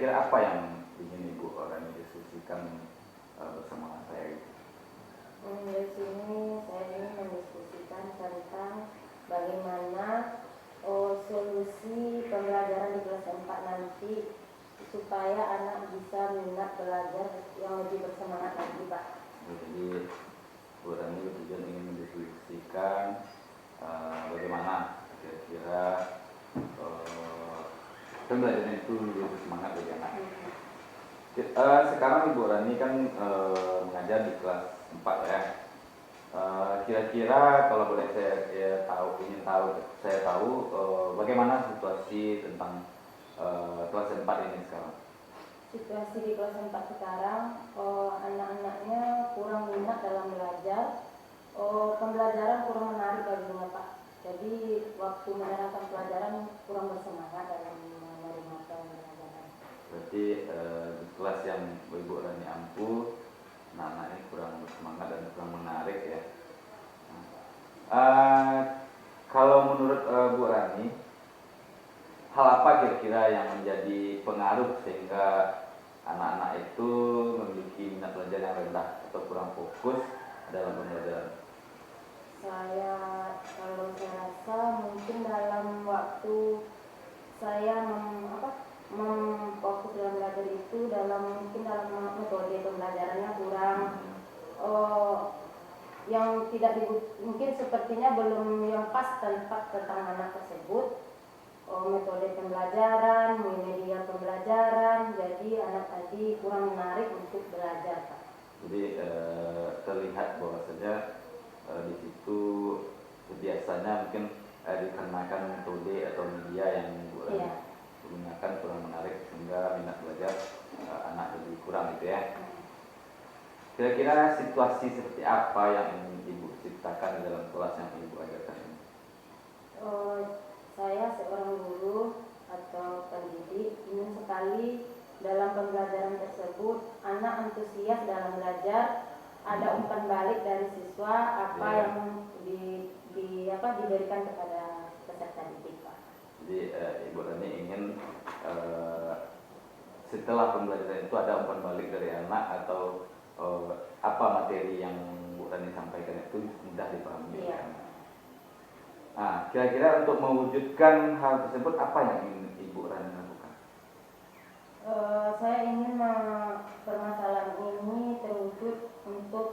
kira-kira apa yang ingin Ibu orang diskusikan bersama saya? Di sini saya ingin mendiskusikan tentang bagaimana solusi pembelajaran di kelas 4 nanti supaya anak bisa minat belajar yang lebih bersemangat lagi, Pak. Jadi Bu Rani bertujuan ingin mendiskusikan bagaimana kira-kira pembelajaran itu lebih bersemangat bagi anak. Sekarang Ibu Rani kan mengajar di kelas 4 ya. Kira-kira kalau boleh saya tahu bagaimana situasi tentang kelas 4 ini sekarang? Situasi di kelas 4 sekarang, anak-anaknya kurang minat dalam belajar, pembelajaran kurang menarik baginya, Pak. Jadi waktu menerangkan pelajaran kurang bersemangat dalam menerima pembelajaran. Berarti di kelas yang Ibu Rani ampuh, anak-anaknya kurang bersemangat dan kurang menarik ya. Kalau menurut Bu Rani, hal apa kira-kira yang menjadi pengaruh sehingga anak-anak itu memiliki minat belajar yang rendah atau kurang fokus dalam pembelajaran? Kalau saya rasa mungkin dalam waktu saya memfokus dalam belajar itu mungkin dalam metode pembelajarannya kurang yang tidak mungkin sepertinya belum yang pas tentang anak tersebut, metode pembelajaran, media pembelajaran, jadi anak tadi kurang menarik untuk belajar, Pak. Jadi terlihat bahwasanya di situ biasanya mungkin dikarenakan metode atau media yang digunakan kurang menarik sehingga minat belajar anak lebih kurang gitu ya. Kira-kira situasi seperti apa yang ingin Ibu ciptakan di dalam kelas yang Ibu ajarkan ini? Saya seorang guru atau pendidik ingin sekali dalam pembelajaran tersebut anak antusias dalam belajar, ada umpan balik dari siswa yang diberikan kepada peserta didik, Pak. Jadi Ibu Rani ingin setelah pembelajaran itu ada umpan balik dari anak atau apa materi yang Bu Rani sampaikan itu mudah dipahami. Iya. Nah, kira-kira untuk mewujudkan hal tersebut apa yang ingin Ibu Rani lakukan? Saya ingin permasalahan ini terwujud untuk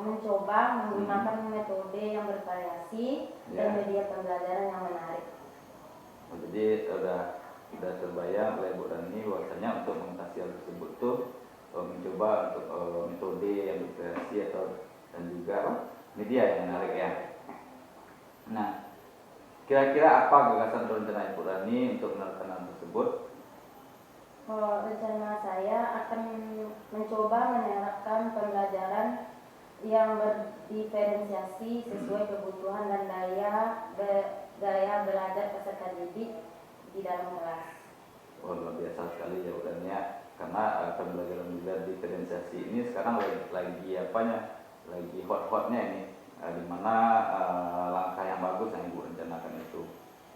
mencoba menggunakan metode yang bervariasi dan media pembelajaran yang menarik. Jadi sudah terbayang oleh Bu Rani bahwasanya untuk mengatasi hal tersebut tuh mencoba untuk metode yang bervariasi dan juga media yang menarik ya. Nah, kira-kira apa gagasan atau rencana Ibu Rani untuk menerapkan hal tersebut? Rencana saya akan mencoba menerapkan pembelajaran yang berdiferensiasi sesuai kebutuhan dan gaya belajar peserta didik di dalam kelas. Luar biasa sekali jawabannya, karena pembelajaran diferensiasi ini sekarang lagi hot-hotnya ini, dimana langkah yang bagus yang Ibu rencanakan itu.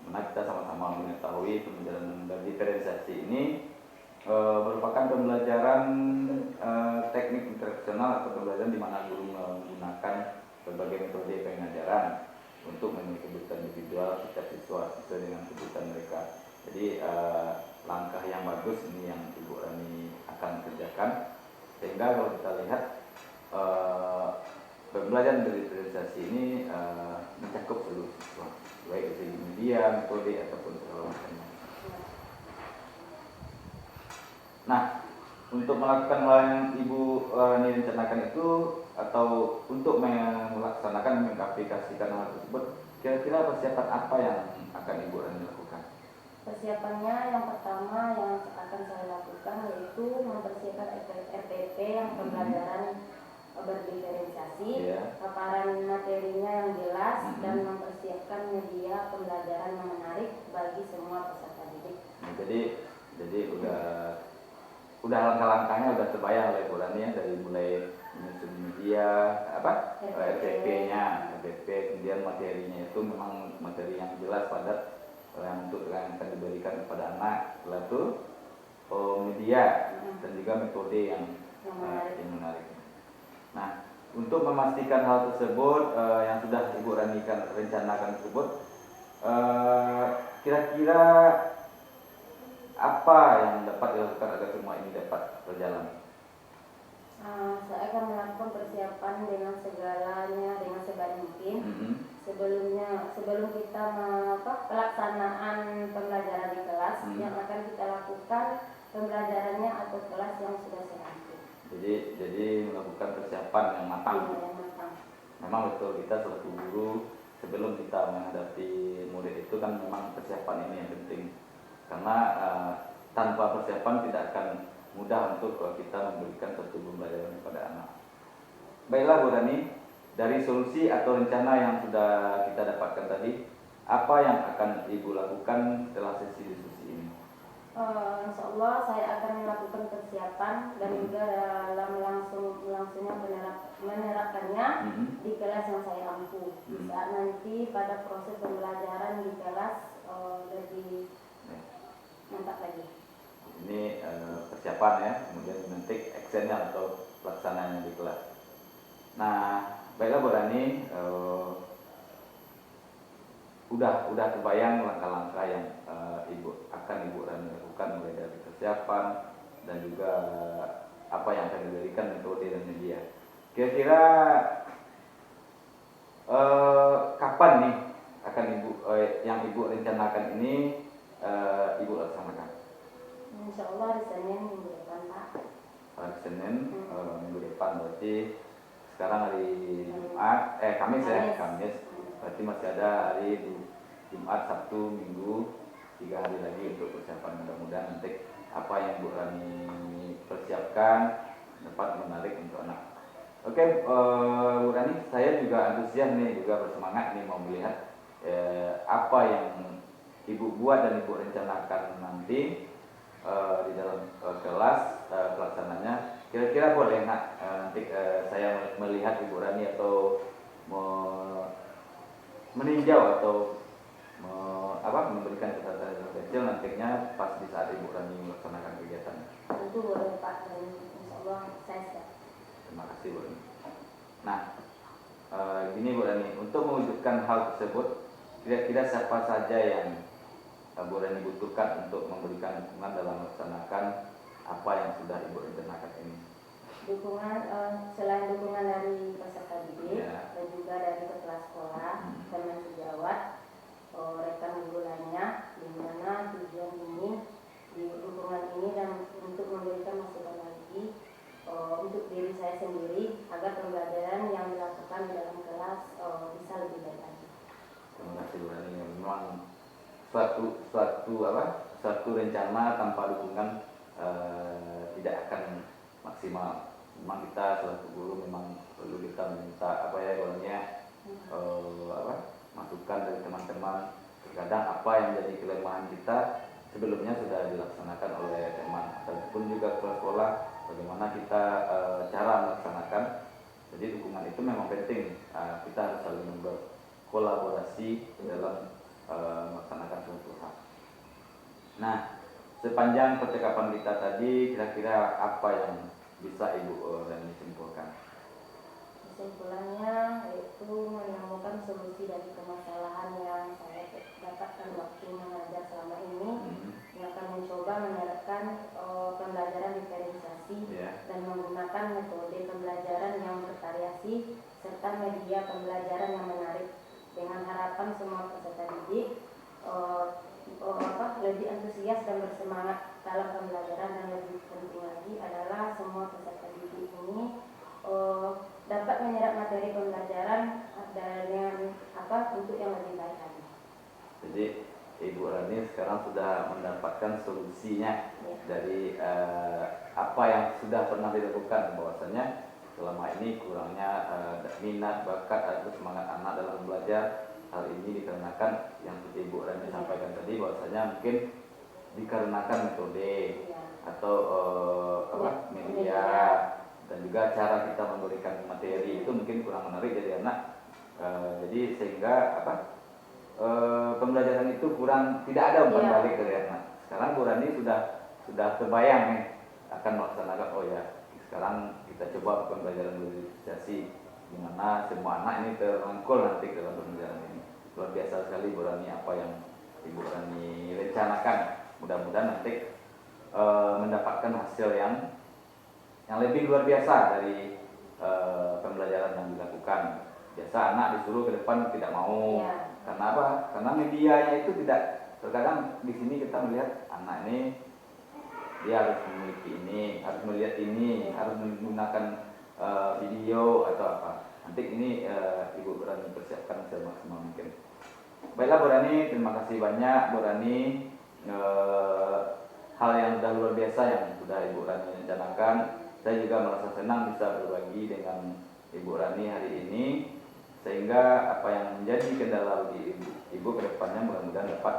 Mana kita sama-sama mengetahui pembelajaran diferensiasi ini merupakan pembelajaran teknik instruksional atau pembelajaran di mana guru menggunakan berbagai metode pengajaran untuk memenuhi kebutuhan individual setiap siswa sesuai dengan kebutuhan mereka. Jadi langkah yang bagus ini yang Ibu Rani akan kerjakan, sehingga kalau kita lihat pembelajaran diferensiasi ini mencakup seluruh siswa, baik dari media, metode ataupun segala macamnya. Nah, untuk melakukan hal yang Ibu Rani rencanakan itu atau untuk melaksanakan mengaplikasikan hal tersebut, kira-kira persiapan apa yang akan Ibu Rani lakukan? Persiapannya yang pertama yang akan saya lakukan yaitu mempersiapkan RPP yang pembelajaran berdiferensiasi, paparan materinya yang jelas, dan mempersiapkan media pembelajaran yang menarik bagi semua peserta didik. Nah, jadi udah langkah-langkahnya udah terbayang oleh Bu Rani ya, dari mulai menyusun media RPP-nya, kemudian materinya itu memang materi yang jelas padat yang akan diberikan kepada anak. Setelah itu media media dan juga metode yang menarik. Nah, untuk memastikan hal tersebut yang sudah Ibu Rani rencanakan tersebut, kira-kira apa yang dapat dilakukan agar semua ini dapat berjalan? Saya akan melakukan persiapan dengan segalanya dengan sebaik mungkin. Sebelum kita pelaksanaan pembelajaran di kelas, yang akan kita lakukan pembelajarannya atau kelas yang sudah saya ambil. Jadi melakukan persiapan yang matang. Yang matang. Memang betul, kita selaku guru sebelum kita menghadapi murid itu kan memang persiapan ini yang penting. Karena tanpa persiapan tidak akan mudah untuk kita memberikan satu pembelajaran kepada anak. Baiklah Bu Rani, dari solusi atau rencana yang sudah kita dapatkan tadi, apa yang akan Ibu lakukan setelah sesi diskusi ini? Insya Allah saya akan melakukan persiapan dan juga dalam langsungnya menerapkannya di kelas yang saya ampu. Di saat nanti pada proses pembelajaran di kelas lebih mantap lagi. Ini persiapan ya, kemudian nanti actionnya atau pelaksananya di kelas. Nah, baiklah Bu Rani, udah terbayang langkah-langkah yang Ibu Rani lakukan, mulai dari persiapan dan juga apa yang akan diberikan metode dan media. Kira-kira kapan nih akan yang Ibu rencanakan ini Ibu laksanakan? Insya Allah hari Senin minggu depan, Pak. Hari Senin minggu depan, berarti sekarang hari Jumat, Kamis. Berarti masih ada hari Jumat, Sabtu, Minggu, 3 hari lagi untuk persiapan. Mudah-mudahan nanti apa yang Bu Rani persiapkan dapat menarik untuk anak. Oke, Bu Rani, saya juga antusias nih, juga bersemangat nih mau melihat apa yang Ibu buat dan Ibu rencanakan nanti di dalam kelas pelaksananya. Kira-kira boleh nggak nanti saya melihat Ibu Rani atau meninjau atau memberikan catatan kecil nantinya pas di saat Ibu Rani melaksanakan kegiatan? Tentu boleh Pak, dan insya Allah saya siap. Terima kasih Bu Rani. Nah, gini Bu Rani, untuk mewujudkan hal tersebut, kira-kira siapa saja yang Bu Rani butuhkan untuk memberikan dukungan dalam melaksanakan apa yang sudah Ibu rencanakan ini? Dukungan selain dukungan dari peserta didik dan juga dari kepala sekolah, teman sejawat, rekan guru lainnya, di mana tujuan ini di dukungan ini dan untuk memberikan masukan lagi untuk diri saya sendiri agar pembelajaran yang dilakukan di dalam kelas bisa lebih baik lagi. Terima kasih Bu Rani. Memang suatu rencana tanpa dukungan tidak akan maksimal. Memang kita selaku guru memang perlu kita minta masukan dari teman-teman. Terkadang apa yang jadi kelemahan kita sebelumnya sudah dilaksanakan oleh teman, ataupun juga kepala sekolah bagaimana kita cara melaksanakan. Jadi dukungan itu memang penting. Kita harus saling berkolaborasi dalam melaksanakan suatu hal. Nah, sepanjang percakapan kita tadi, kira-kira apa yang bisa Ibu Rani simpulkan? Kesimpulannya yaitu menemukan solusi dari permasalahan yang saya dapatkan waktu mengajar selama ini, yang akan mencoba menerapkan pembelajaran diferensiasi dan menggunakan metode pembelajaran yang bervariasi serta media pembelajaran yang menarik, dengan harapan semua peserta didik lebih antusias dan bersemangat dalam pembelajaran, dan lebih penting lagi adalah semua peserta didik ini dapat menyerap materi pembelajaran dengan untuk yang lebih baik lagi. Jadi Ibu Rani sekarang sudah mendapatkan solusinya dari apa yang sudah pernah dilakukan, bahwasanya selama ini kurangnya minat, bakat atau semangat anak dalam belajar. Hal ini dikarenakan yang Ibu Rani sampaikan tadi, bahwasanya mungkin dikarenakan metode atau media dan juga cara kita memberikan materi itu mungkin kurang menarik dari anak. Jadi sehingga pembelajaran itu tidak ada umpan balik dari anak. Sekarang Bu Rani sudah terbayang nih akan melaksanakan, oh ya sekarang kita coba pembelajaran berdiferensiasi, di mana semua anak ini terangkul nanti dalam pembelajaran ini. Luar biasa sekali Bu Rani apa yang Ibu Rani rencanakan. Mudah-mudahan nanti mendapatkan hasil yang lebih luar biasa dari pembelajaran yang dilakukan. Biasa anak disuruh ke depan tidak mau. Ya. Karena apa? Karena medianya itu tidak. Terkadang di sini kita melihat anak ini dia harus memiliki ini, harus melihat ini, harus menggunakan video atau apa. Nanti ini Ibu Rani persiapkan semaksimal mungkin. Baiklah Bu Rani, terima kasih banyak Bu Rani. Hal yang sudah luar biasa yang sudah Ibu Rani rencanakan. Saya juga merasa senang bisa berbagi dengan Ibu Rani hari ini, sehingga apa yang menjadi kendala bagi Ibu ke depannya mudah-mudahan dapat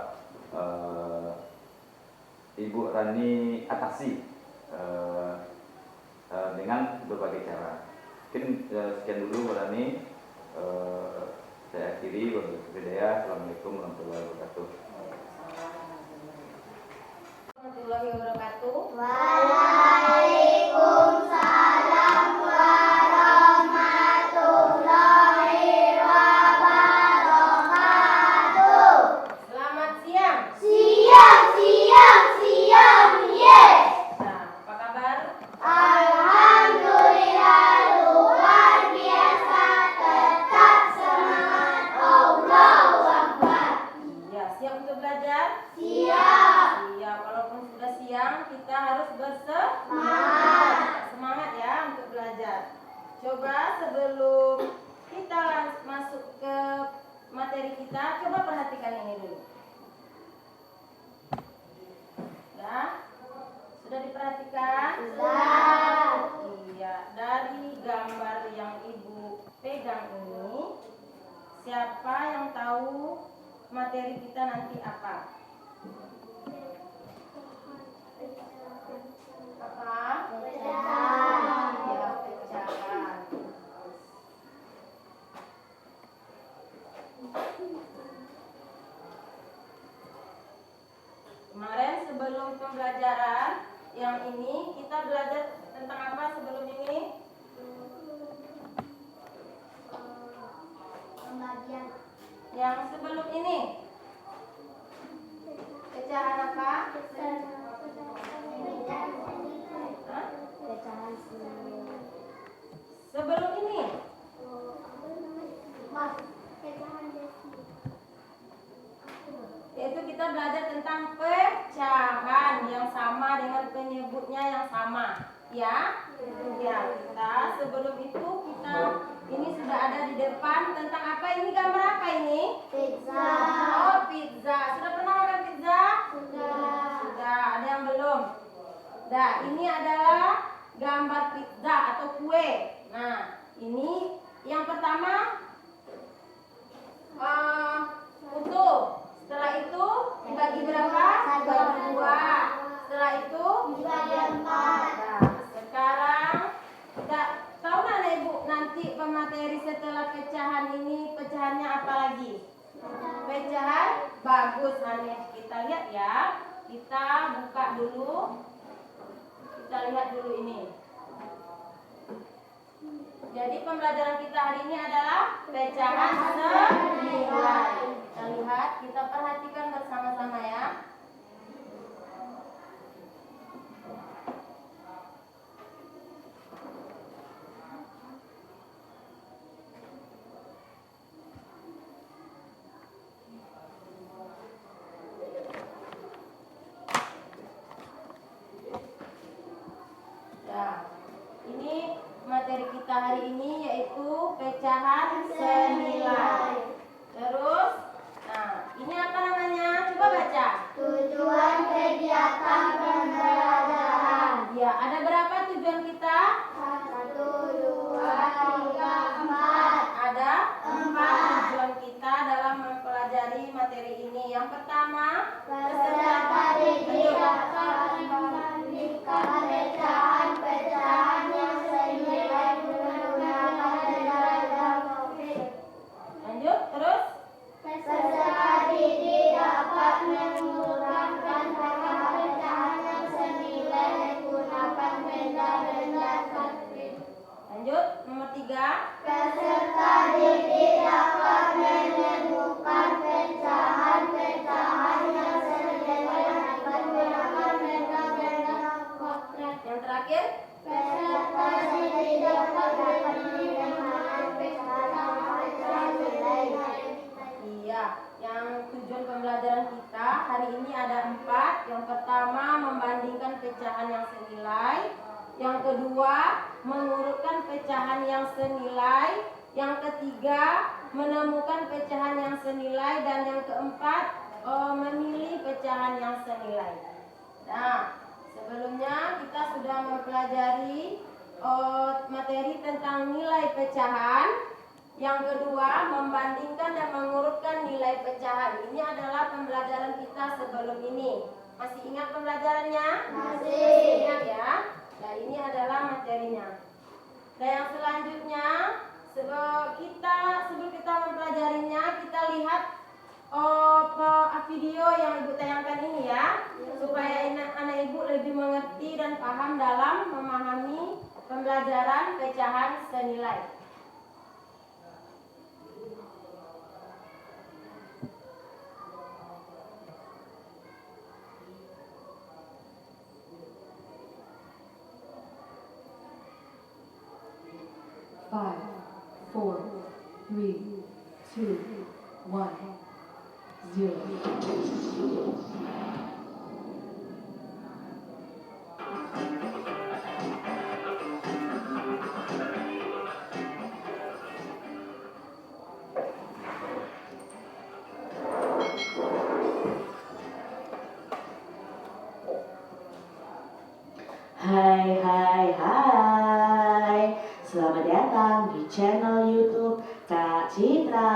Ibu Rani atasi dengan berbagai cara. Mungkin sekian dulu Bu Rani. Saya akhiri. Assalamualaikum warahmatullahi wabarakatuh. Warahmatullahi wabarakatuh. Waalaikumsalam warahmatullahi wabarakatuh. Selamat siang. Siang, yes. Nah, apa kabar? Alhamdulillah luar biasa, tetap semangat, Allahu Akbar. Iya, siap untuk belajar? Siap. Siap, walaupun sudah siang kita harus semangat ya untuk belajar. Coba sebelum kita masuk ke materi kita, coba perhatikan ini dulu. Sudah diperhatikan? Sudah. Iya, dari gambar yang Ibu pegang ini, siapa yang tahu materi kita nanti apa? Apa? Pecahan. Ya, pecahan. Kemarin sebelum pembelajaran yang ini kita belajar tentang apa sebelum ini? Pembagian. Yang sebelum ini pecahan apa? Hah? Pecahan Sebelum ini yaitu kita belajar tentang pecahan yang sama dengan penyebutnya yang sama, ya. Ya, kita sebelum itu kita ini sudah ada di depan tentang apa ini, gambar apa ini? Pizza. Oh, pizza. Sudah pernah makan pizza? Sudah. Sudah. Ada yang belum? Nah, ini adalah gambar pizza atau kue. Nah, ini yang pertama utuh. Setelah itu dibagi berapa? Dibagi 2. Setelah itu Dibagi 4. Nah, sekarang kita tahu mana Ibu nanti pemateri setelah pecahan ini pecahannya apa lagi? Pecahan bagus. Nah, kita lihat ya. Kita buka dulu. Kita lihat dulu ini. Jadi pembelajaran kita hari ini adalah pecahan senilai. Kita lihat, kita perhatikan bersama-sama ya. Nah, ini materi kita hari ini yaitu pecahan senilai. Terus, nah ini apa namanya? Coba baca. Tujuan kegiatan pembelajaran. Ya, ada berapa tujuan kita? 1, 2, 3, 4. Ada 4 tujuan kita dalam mempelajari materi ini. Yang pertama, Peserta didik dapat membandingkan pecahan-pecahan yang senilai menggunakan derajat COVID. lanjut terus. Peserta didik dapat menggunakan pecahan-pecahan yang senilai menggunakan Lanjut, nomor 3. Peserta didik dapat menemukan pecahan-pecahan yang senilai menggunakan benda-benda konkret. Yang terakhir, Peserta didik dapat menemukan pecahan-pecahan nilai. iya, yang tujuan pembelajaran kita hari ini ada 4. Yang pertama, membandingkan pecahan yang senilai. Yang kedua, mengurutkan pecahan yang senilai. Yang ketiga, menemukan pecahan yang senilai. Dan yang keempat, memilih pecahan yang senilai. Nah, sebelumnya kita sudah mempelajari materi tentang nilai pecahan. Yang kedua, membandingkan dan mengurutkan nilai pecahan. Ini adalah pembelajaran kita sebelum ini. Masih ingat pembelajarannya? Masih. Ingat ya? Nah, ini adalah materinya. Dan yang selanjutnya, sebelum kita mempelajarinya, kita lihat video yang Ibu tayangkan ini ya, supaya anak Ibu lebih mengerti dan paham dalam memahami pembelajaran pecahan senilai. Five, four, three, two, one, zero. Hai, selamat datang di channel YouTube Kak Citra.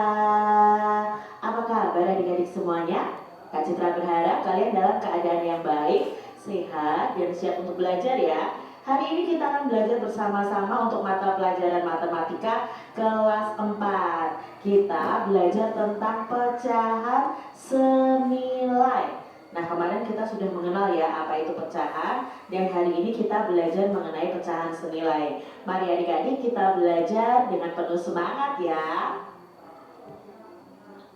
Apa kabar adik-adik semuanya? Kak Citra berharap kalian dalam keadaan yang baik, sehat, dan siap untuk belajar ya. Hari ini kita akan belajar bersama-sama untuk mata pelajaran matematika kelas 4. Kita belajar tentang pecahan senilai. Nah, kemarin kita sudah mengenal ya apa itu pecahan, dan hari ini kita belajar mengenai pecahan senilai. Mari adik-adik kita belajar dengan penuh semangat ya.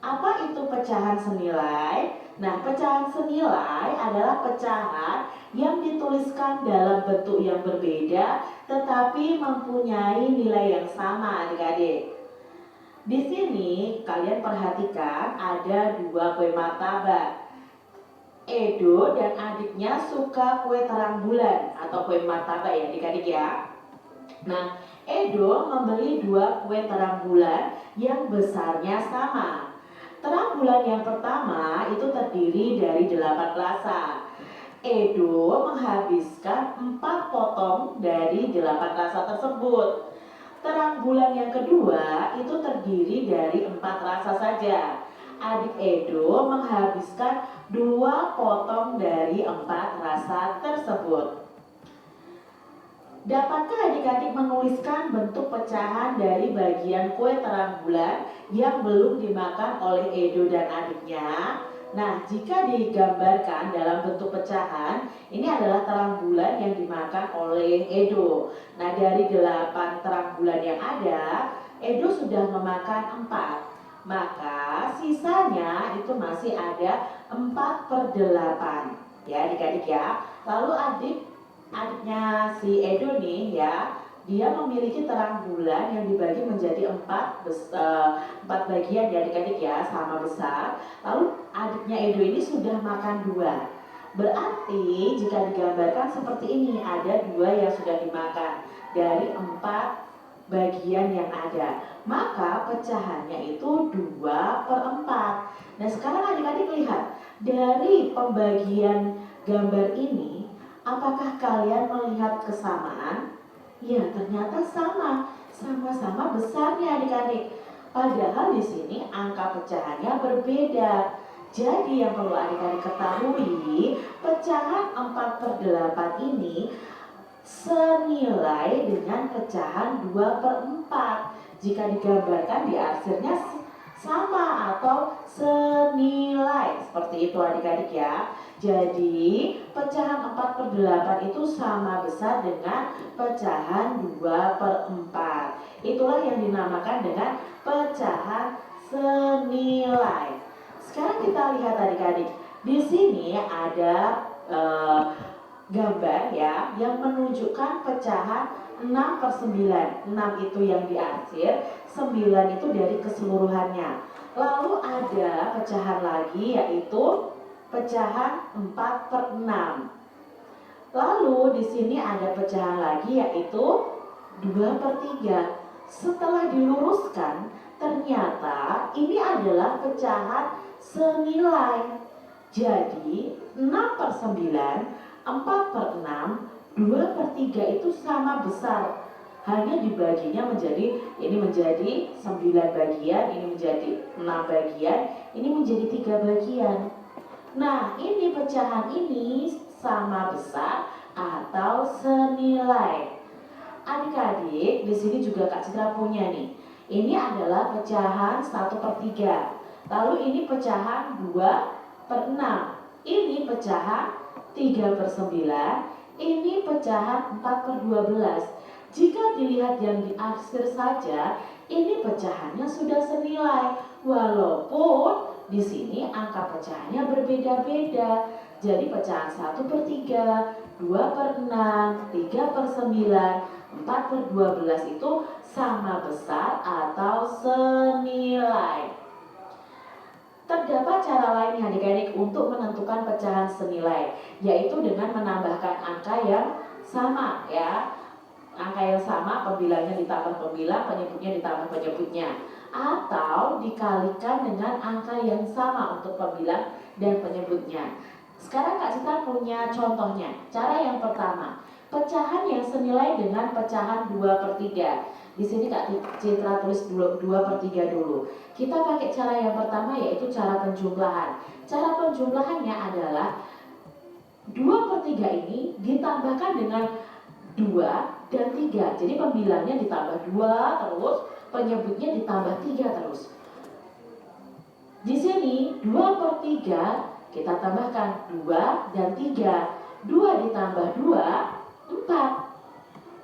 Apa itu pecahan senilai? Nah, pecahan senilai adalah pecahan yang dituliskan dalam bentuk yang berbeda tetapi mempunyai nilai yang sama adik-adik. Di sini kalian perhatikan ada 2 kue martabak. Edo dan adiknya suka kue terang bulan atau kue martabak ya adik-adik ya. Nah, Edo membeli 2 kue terang bulan yang besarnya sama. Terang bulan yang pertama itu terdiri dari 8 rasa. Edo menghabiskan 4 potong dari 8 rasa tersebut. Terang bulan yang kedua itu terdiri dari 4 rasa saja. Adik Edo menghabiskan 2 potong dari 4 rasa tersebut. Dapatkah adik-adik menuliskan bentuk pecahan dari bagian kue terang bulan yang belum dimakan oleh Edo dan adiknya? Nah, jika digambarkan dalam bentuk pecahan, ini adalah terang bulan yang dimakan oleh Edo. Nah, dari 8 terang bulan yang ada, Edo sudah memakan 4. Maka sisanya itu masih ada 4/8 ya adik-adik ya. Lalu adiknya si Edo nih ya, dia memiliki terang bulan yang dibagi menjadi 4 bagian ya adik-adik ya, sama besar. Lalu adiknya Edo ini sudah makan 2. Berarti jika digambarkan seperti ini, ada 2 yang sudah dimakan dari 4 bagian yang ada, maka pecahannya itu 2/4. Nah, sekarang adik-adik lihat dari pembagian gambar ini, apakah kalian melihat kesamaan? Ya, ternyata sama-sama besarnya adik-adik. Padahal di sini angka pecahannya berbeda. Jadi yang perlu adik-adik ketahui, pecahan 4/8 ini senilai dengan pecahan 2/4. Jika digambarkan di arsirnya sama atau senilai. Seperti itu adik-adik ya. Jadi pecahan 4/8 itu sama besar dengan pecahan 2/4. Itulah yang dinamakan dengan pecahan senilai. Sekarang kita lihat adik-adik. Di sini ada gambar ya yang menunjukkan pecahan 6/9. 6 itu yang di akhir, 9 itu dari keseluruhannya. Lalu ada pecahan lagi yaitu pecahan 4/6. Lalu di sini ada pecahan lagi yaitu 2/3. Setelah diluruskan, ternyata ini adalah pecahan senilai. Jadi 6/9, 4/6, 2/3 itu sama besar. Hanya dibaginya menjadi, ini menjadi 9 bagian, ini menjadi 6 bagian, ini menjadi 3 bagian. Nah, ini pecahan ini sama besar atau senilai. Adik-adik, di sini juga Kak Citra punya nih. Ini adalah pecahan 1/3. Lalu ini pecahan 2/6. Ini pecahan 3/9. Ini pecahan 4/12. Jika dilihat yang di akhir saja, ini pecahannya sudah senilai. Walaupun di sini angka pecahannya berbeda-beda. Jadi pecahan 1/3, 2/6, 3/9, 4/12 itu sama besar atau senilai. Terdapat cara lain adik-adik untuk menentukan pecahan senilai, yaitu dengan menambahkan angka yang sama ya. Angka yang sama, pembilangnya ditambah pembilang, penyebutnya ditambah penyebutnya. Atau dikalikan dengan angka yang sama untuk pembilang dan penyebutnya. Sekarang Kak Citra punya contohnya. Cara yang pertama, pecahan yang senilai dengan pecahan 2/3. Di sini Kak Citra tulis 2/3 dulu. Kita pakai cara yang pertama yaitu cara penjumlahan. Cara penjumlahannya adalah 2/3 ini ditambahkan dengan 2 dan 3. Jadi pembilangnya ditambah 2 terus, penyebutnya ditambah 3 terus. Di sini 2/3 kita tambahkan 2 dan 3. 2 ditambah 2, 4.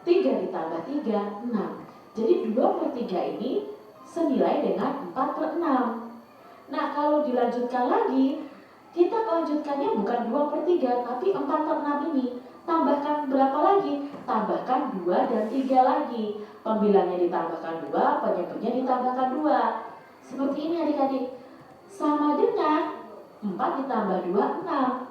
3 ditambah 3, 6. Jadi 2/3 ini senilai dengan 4/6. Nah, kalau dilanjutkan lagi, kita lanjutkannya bukan 2/3 tapi 4/6 ini. Tambahkan berapa lagi? Tambahkan 2 dan 3 lagi. Pembilangnya ditambahkan 2, penyebutnya ditambahkan 2. Seperti ini adik-adik. Sama dengan 4 ditambah 2, 6.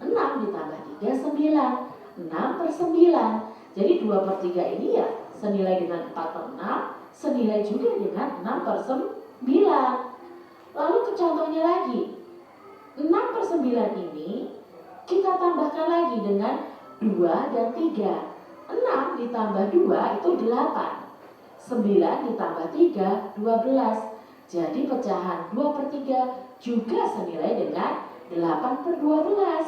6 ditambah 3, 9. 6/9. Jadi 2/3 ini ya senilai dengan 4/6, senilai juga dengan 6/9. Lalu ke contohnya lagi. 6/9 ini kita tambahkan lagi dengan 2 dan 3. 6 ditambah 2 itu 8. 9 ditambah 3, 12. Jadi pecahan 2/3 juga senilai dengan 8/12.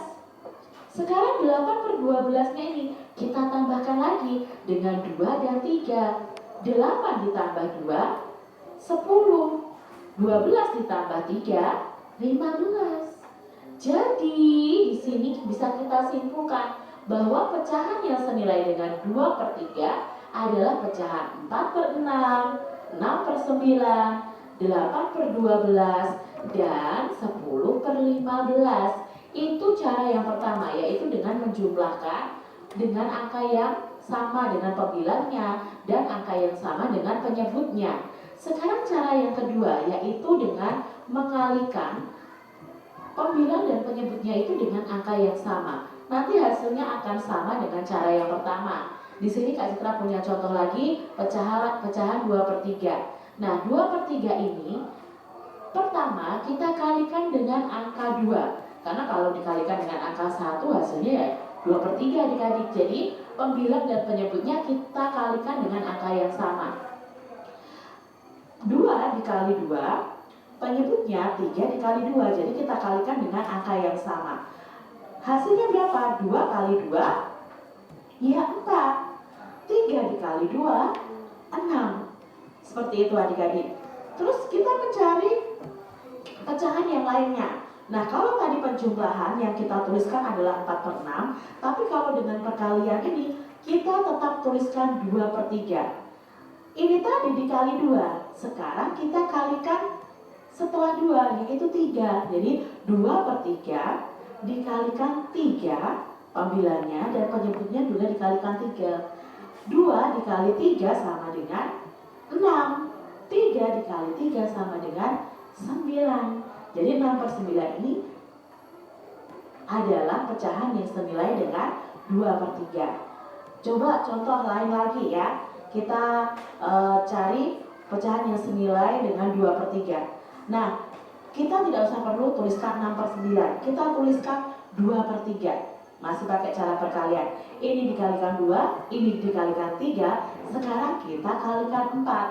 Sekarang 8/12-nya ini kita tambahkan lagi dengan 2 dan 3. 8 ditambah 2, 10. 12 ditambah 3, 15. Jadi di sini bisa kita simpulkan bahwa pecahan yang senilai dengan 2/3 adalah pecahan 4/6, 6/9, 8/12, dan 10/15. Itu cara yang pertama, yaitu dengan menjumlahkan dengan angka yang sama dengan pembilangnya dan angka yang sama dengan penyebutnya. Sekarang cara yang kedua, yaitu dengan mengalikan pembilang dan penyebutnya itu dengan angka yang sama. Nanti hasilnya akan sama dengan cara yang pertama. Di sini Kak Citra punya contoh lagi, pecahan 2/3. Nah, 2/3 ini pertama kita kalikan dengan angka 2. Karena kalau dikalikan dengan angka 1 hasilnya ya 2/3 adik-adik. Jadi pembilang dan penyebutnya kita kalikan dengan angka yang sama. 2 dikali 2, penyebutnya 3 dikali 2. Jadi kita kalikan dengan angka yang sama. Hasilnya berapa? 2 kali 2, ya 4. 3 dikali 2, 6. Seperti itu adik-adik. Terus kita mencari pecahan yang lainnya. Nah, kalau tadi penjumlahan yang kita tuliskan adalah 4/6, tapi kalau dengan perkalian ini kita tetap tuliskan 2/3. Ini tadi dikali 2, sekarang kita kalikan setelah 2, yaitu 3. Jadi 2/3 dikalikan 3, pambilannya dan penyebutnya juga dikalikan 3. 2 dikali 3 sama dengan 6. 3 dikali 3 sama dengan 9. Jadi 6/9 ini adalah pecahan yang senilai dengan 2/3. Coba contoh lain lagi ya. Kita cari pecahan yang senilai dengan 2/3. Nah, kita tidak usah perlu tuliskan 6/9. Kita tuliskan 2/3. Masih pakai cara perkalian. Ini dikalikan 2, ini dikalikan 3. Sekarang kita kalikan 4.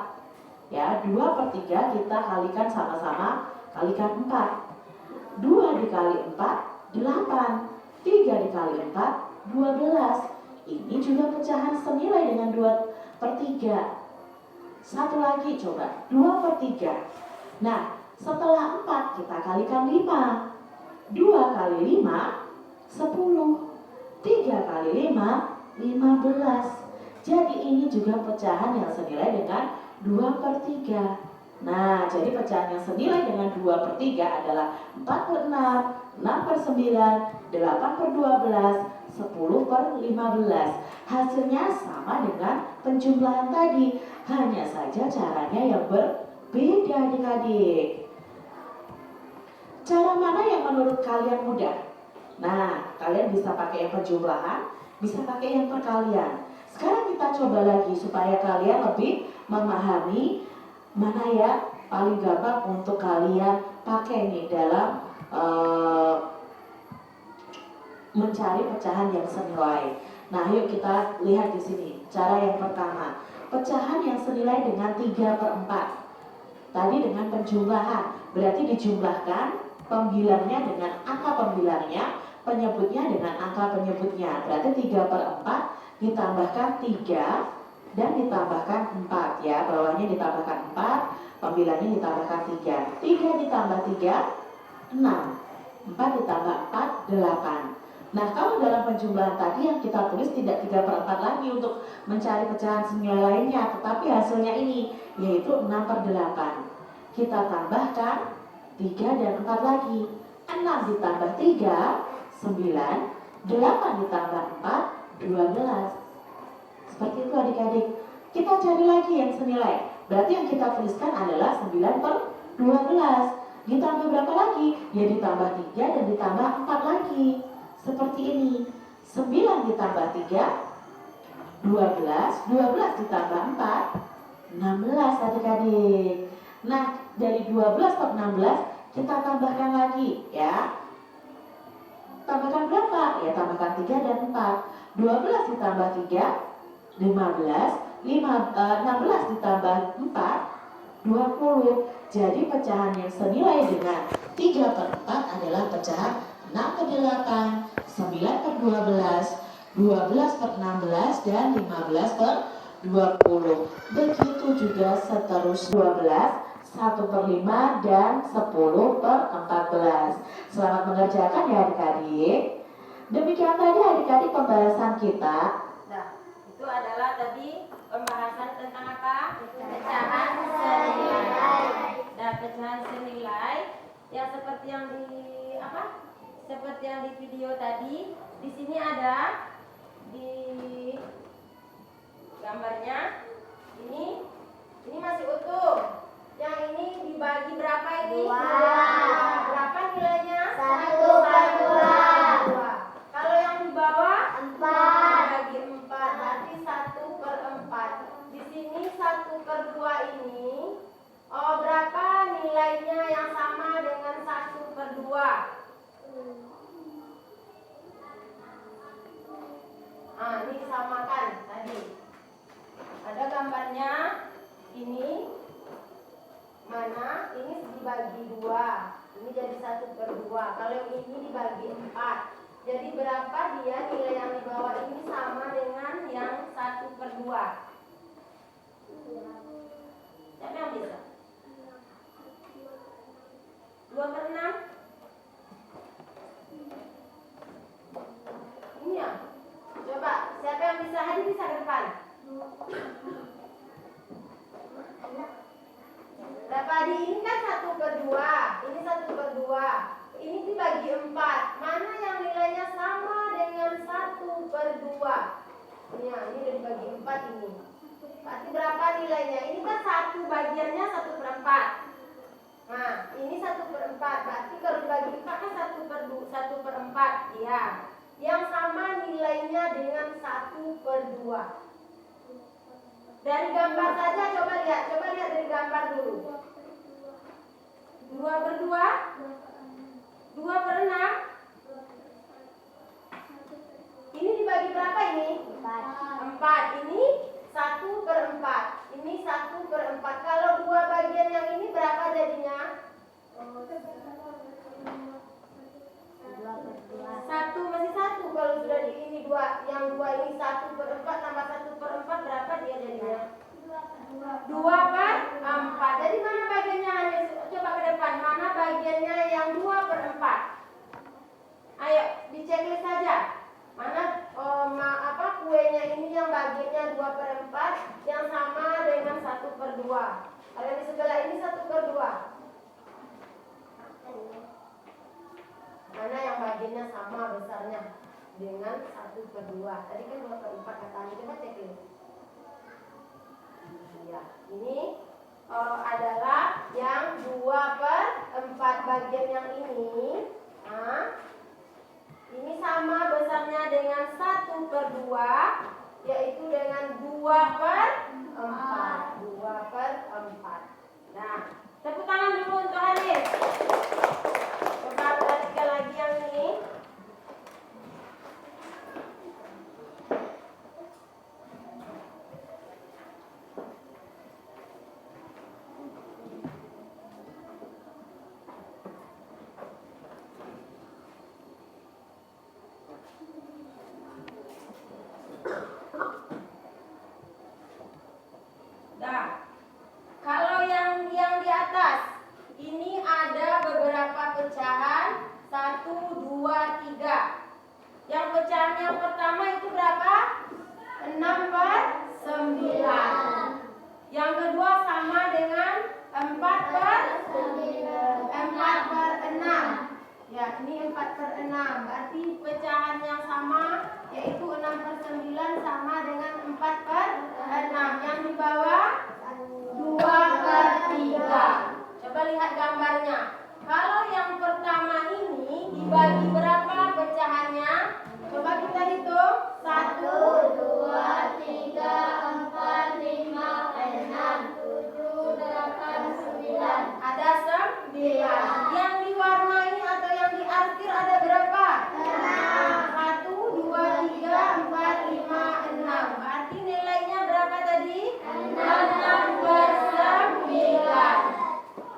Ya, 2/3 kita kalikan sama-sama, kalikan 4. 2 dikali 4, 8. 3 dikali 4, 12. Ini juga pecahan senilai dengan 2/3. Satu lagi coba, 2/3. Nah, setelah 4 kita kalikan 5. 2 kali 5, 10. 3 kali 5, 15. Jadi ini juga pecahan yang senilai dengan 2/3. Nah, jadi pecahan yang senilai dengan 2/3 adalah 4/6, 6/9, 8/12, 10/15. Hasilnya sama dengan penjumlahan tadi, hanya saja caranya yang berbeda adik-adik. Cara mana yang menurut kalian mudah? Nah, kalian bisa pakai yang penjumlahan, bisa pakai yang perkalian. Sekarang kita coba lagi supaya kalian lebih memahami mana ya paling gampang untuk kalian pakai nih dalam mencari pecahan yang senilai. Nah, yuk kita lihat di sini. Cara yang pertama, pecahan yang senilai dengan 3/4. Tadi dengan penjumlahan, berarti dijumlahkan pembilangnya dengan angka pembilangnya, penyebutnya dengan angka penyebutnya. Berarti 3/4 ditambahkan 3 dan ditambahkan 4 ya. Bawahnya ditambahkan 4, pembilangnya ditambahkan 3. 3 ditambah 3, 6. 4 ditambah 4, 8. Nah, kalau dalam penjumlahan tadi yang kita tulis tidak 3/4 lagi untuk mencari pecahan senilai lainnya, tetapi hasilnya ini, yaitu 6/8. Kita tambahkan 3 dan 4 lagi. 6 ditambah 3, 9. 8 ditambah 4, 12. Seperti itu adik-adik. Kita cari lagi yang senilai. Berarti yang kita tuliskan adalah 9/12. Ditambah berapa lagi? Ya ditambah 3 dan ditambah 4 lagi. Seperti ini. 9 ditambah 3, 12. 12 ditambah 4, 16 adik-adik. Nah, dari 12 per 16 kita tambahkan lagi ya. Tambahkan berapa? Ya tambahkan 3 dan 4. 12 ditambah 3, 15. 16 ditambah 4, 20. Jadi pecahan yang senilai dengan 3/4 adalah pecahan 6/8, 9/12, 12/16, dan 15/20. Begitu juga seterusnya 12, 1/5, dan 10/14. Selamat mengerjakan ya adik-adik. Demikian tadi adik-adik pembahasan kita. Nah, itu adalah tadi pembahasan tentang apa? Pecahan senilai. Nah, pecahan senilai yang seperti yang di apa? Seperti yang di video tadi. Di sini ada di gambarnya. Ini masih utuh. Yang ini dibagi berapa ini? 2. Berapa nilainya? 1/2. Kalau yang di bawah 4. dibagi 4, berarti 1/4. Di sini 1/2 ini, berapa nilainya yang sama dengan 1/2? Ini disamakan tadi. Ada gambarnya. Ini mana? Ini dibagi 2. Ini jadi 1/2. Kalau yang ini dibagi 4. Jadi berapa dia nilai yang di bawah ini sama dengan yang 1/2? Siapa yang bisa? depan. Berapa di ini kan 1/2. Ini 1/2. Ini dibagi 4. Mana yang nilainya sama dengan 1/2? Ya, ini udah dibagi 4 ini. Berarti berapa nilainya? Ini kan satu bagiannya 1/4. Nah, ini 1/4. Berarti kalau dibagi 4 kan 1/4. Ya. Yang sama nilainya dengan 1/2. Dari gambar saja coba lihat dari gambar dulu. 2/2, 2/6. Ini dibagi berapa ini? 4. Ini 1/4. Ini 1/4. Kalau dua bagian yang ini berapa jadinya? 1 masih 1. Kalau sudah di ini 2, yang 2 ini 1/4 tambah 1/4 berapa dia jadinya? 2/4. Jadi mana bagiannya? Coba ke depan. Mana bagiannya yang 2/4? Ayo diceklis saja. Mana kuenya ini yang bagiannya 2/4 yang sama dengan 1/2. Kalau di sebelah ini 1/2. Mana yang bagiannya sama besarnya dengan 1/2? Tadi kan 2/4 katanya. Coba ceklis. Ya, ini adalah yang 2/4 bagian yang ini. Nah, ini sama besarnya dengan 1/2, yaitu dengan 2/4. 2/4. Nah, tepuk tangan dulu untuk Hanis. Coba perhatikan lagi yang ini. Nah, kalau yang di atas ini ada beberapa pecahan 1, 2, 3. Yang pecahan yang pertama itu berapa? 6/9. Yang kedua sama dengan 4/6. Ya, ini 4/6. Berarti pecahan yang sama yaitu 6/9 sama dengan 4/6. Yang di bawah 2/3. Coba lihat gambarnya. Kalau yang pertama ini dibagi berapa pecahannya? Coba kita hitung. 1, 2, 3, 4, 5, 6, 7, 8, 9. Ada 9. Yang diwarnai atau yang diarsir ada berapa? 1, 2, 3, 4, 5, 6. Berarti nilainya berapa tadi? 6/9.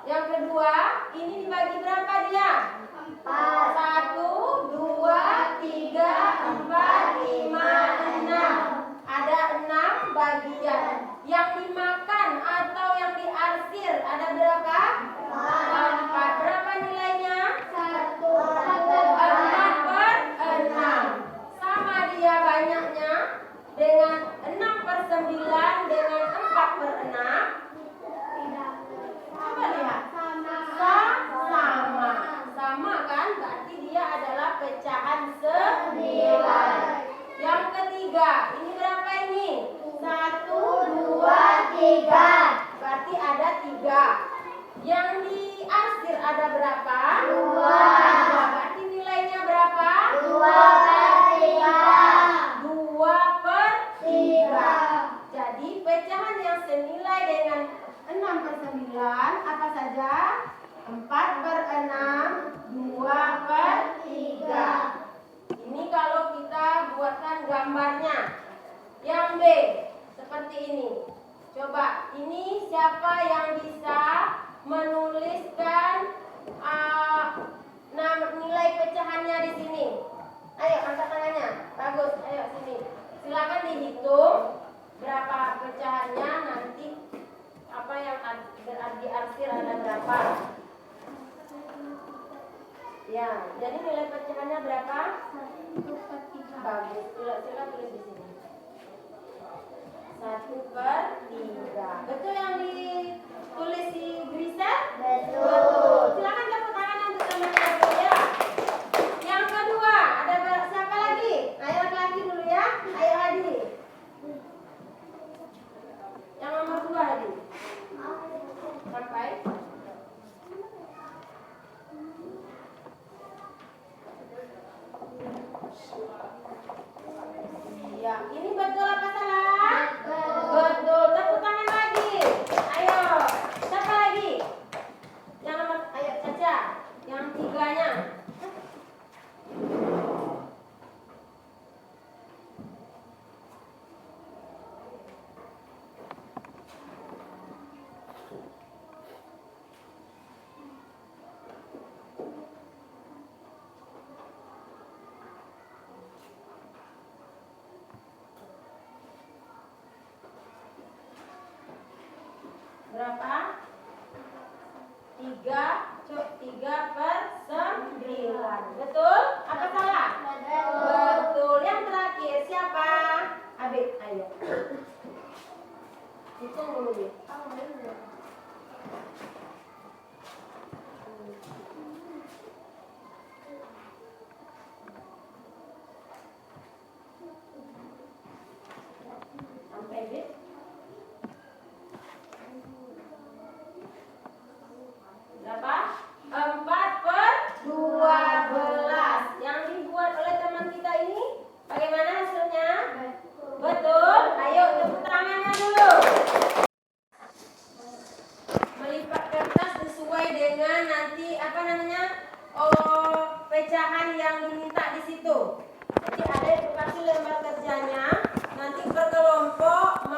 Yang kedua, ini dibagi berapa dia? 1, 2, 3, 4, 5, 6. Ada 6 bagian. Yang dimakan atau yang diarsir ada berapa? 4. Berapa nilainya? 4/6. Sama dia banyaknya dengan 6/9 dengan 4/6. Coba lihat. Sama kan? Berarti dia adalah pecahan 9. Yang ketiga, ini berapa ini? 1, 2, 3. Berarti ada 3. Yang diarsir ada berapa? 2. Berarti nilainya berapa? 2/3. 2/3. Jadi pecahan yang senilai dengan 6/9 apa saja? 4/6, 2/3. Ini kalau kita buatkan gambarnya. Yang B seperti ini. Coba, ini siapa yang bisa menuliskan nilai pecahannya di sini? Ayo angkat tangannya. Bagus, ayo sini. Silakan dihitung berapa pecahannya, nanti apa yang diarsir ada berapa. Ya, jadi nilai pecahannya berapa? 1/3. Bagus, silakan tulis di sini. berapa? 3/9. Betul? Apa salah? Betul. Yang terakhir siapa? Abid, ayo. Hitung dulu ya. Sampai Abid. Berapa? 4/12. Yang dibuat oleh teman kita ini bagaimana hasilnya? Betul. Ayo tepuk tangannya dulu. Melipat kertas sesuai dengan nanti apa namanya? Pecahan yang diminta di situ. Jadi ada edukasi lembar kerjanya. Nanti berkelompok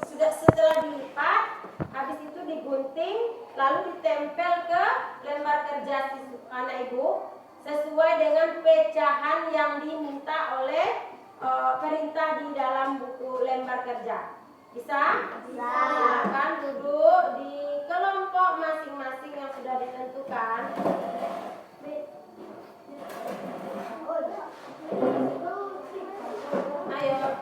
sudah setelah dilipat, habis itu digunting, lalu ditempel ke lembar kerja anak ibu sesuai dengan pecahan yang diminta oleh perintah di dalam buku lembar kerja. Bisa? Bisa. Silakan duduk di kelompok masing-masing yang sudah ditentukan. Ayo.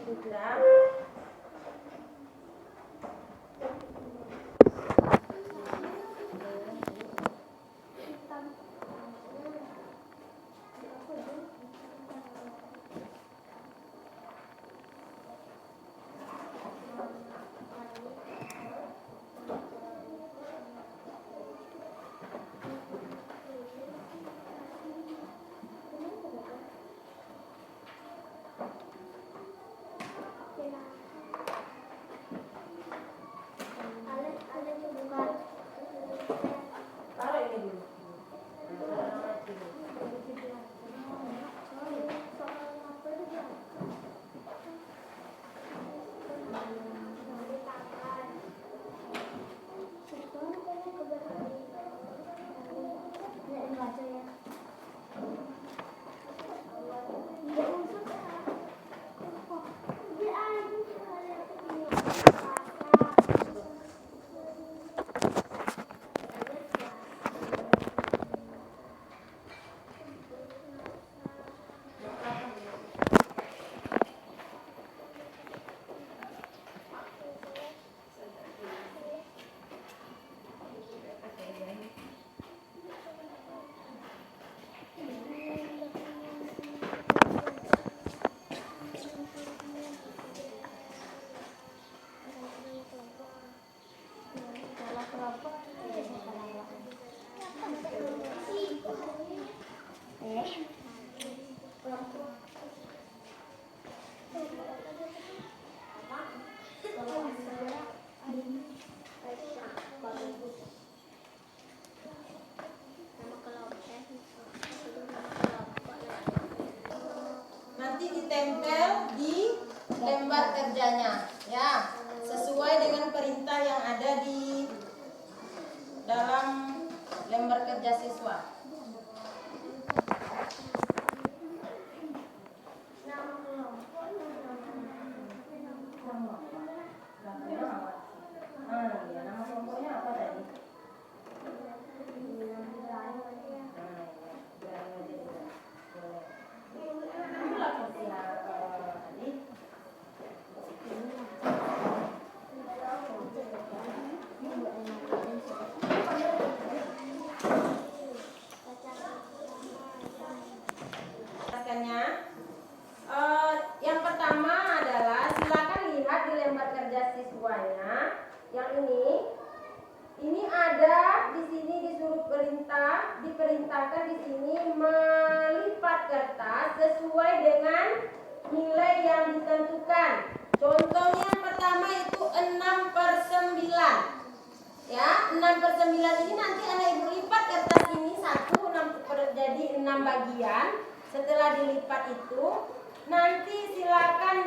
Sudah. Taruh ini dulu. Nanti ditempel di lembar kerjanya, ya, sesuai dengan perintah yang ada di dalam lembar kerja siswa. Nama kelompoknya apa tadi? Yang pertama adalah silakan lihat di lembar kerja siswanya. Yang ini ada di sini disuruh diperintahkan di sini melipat kertas sesuai dengan nilai yang ditentukan. Contohnya yang pertama itu 6/9. Ya, 6/9 menjadi 6 bagian. Setelah dilipat itu nanti silakan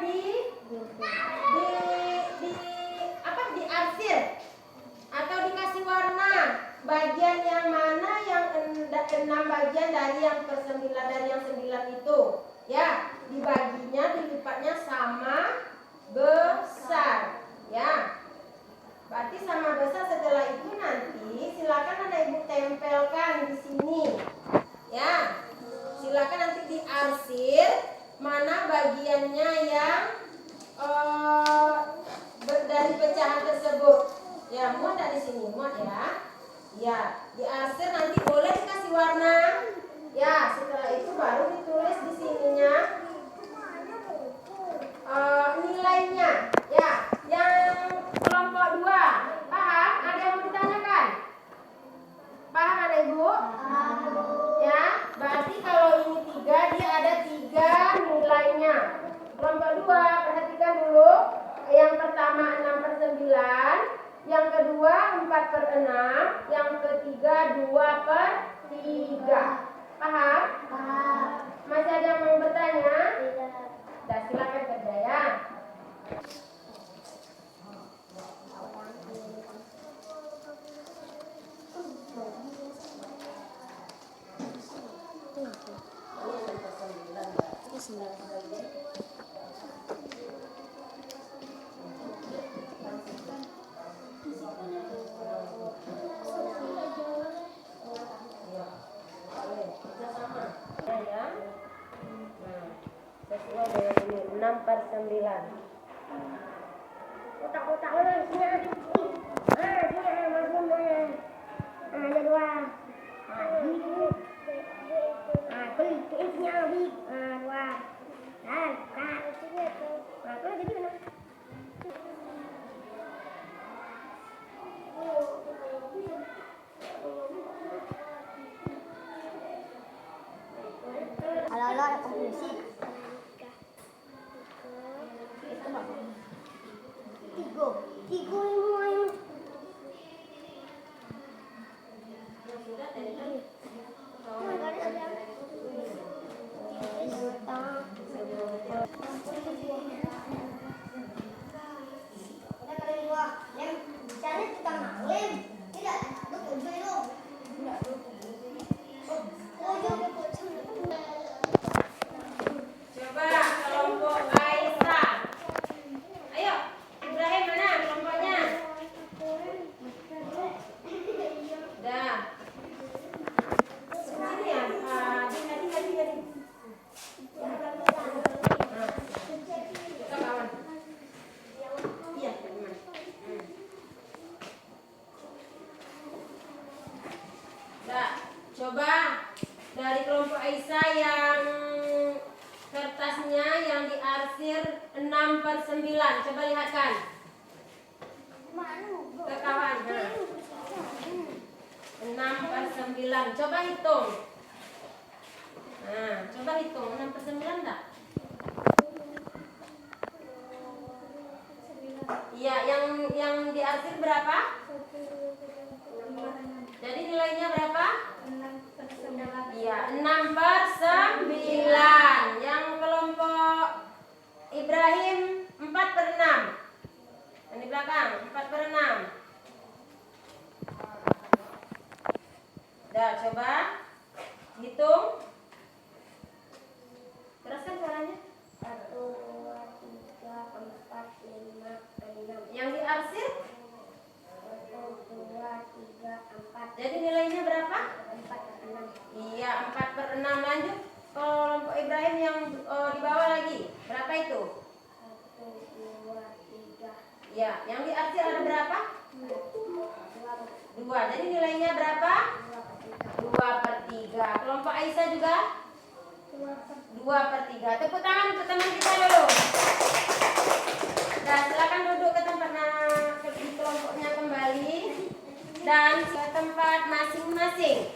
diarsir atau dikasih warna bagian yang mana yang 6 bagian dari yang per-9 dari yang 9 itu. Ya, dibaginya dilipatnya sama besar. Ya. Berarti sama besar. Setelah itu nanti silakan anak ibu tempelkan di sini. Ya. Silakan nanti diarsir mana bagiannya yang dari pecahan tersebut. Ya, muat dari sini, muat ya. Ya, diarsir nanti boleh dikasih warna. Ya, setelah itu baru ditulis di sininya nilainya. Ya, yang kelompok 2 paham? Ada yang mau ditanyakan? Paham ada ibu? Ya, berarti kalau ini 3 dia ada 3 nilainya. Kelompok 2 perhatikan dulu. Yang pertama 6/9, yang kedua 4/6, yang ketiga 2/3. Paham? Paham. Masih ada yang mau bertanya? Tidak. Dah, silakan kerja ya. Sesuai dengan ini 6/9. Kotak-kotak mana? Sini ada. Sini ada masuk mana? Ada 2. Ini. Kulit ini habis. 2. Dan sini tu. Kalau jadi mana? Halo, ada komposisi. Tiga ini. Coba kelompok Aisyah. Ayo, Ibrahim mana kelompoknya? Dah. Sini ya. Tadi. Kita kawan. Iya, teman. Dah, coba dari kelompok Aisyah yang kertasnya yang diarsir 6/9. Coba lihatkan. Ke kawan. 6/9. Coba hitung. Nah, coba hitung 6/9 enggak? Iya, yang diarsir berapa? Jadi nilainya berapa? 6/9. Iya, 6/9. Yang kelompok Ibrahim 4/6. Yang di belakang 4/6. Dah, coba hitung. Teruskan suaranya. 1, 2, 3, 4, 5, 6. Yang diarsir 1, 2, 3, 4. jadi nilainya berapa? 4/6. Iya, 4/6. Lanjut kelompok Ibrahim yang di bawah lagi. Berapa itu? 1, 2, 3. Iya, yang diarsir ada berapa? 2. Jadi nilainya berapa? 2/3. Kelompok Aisyah juga 2/3. Tepuk tangan untuk teman kita dulu. Dan silakan duduk ke tempatnya, di kelompoknya kembali dan ke tempat masing-masing.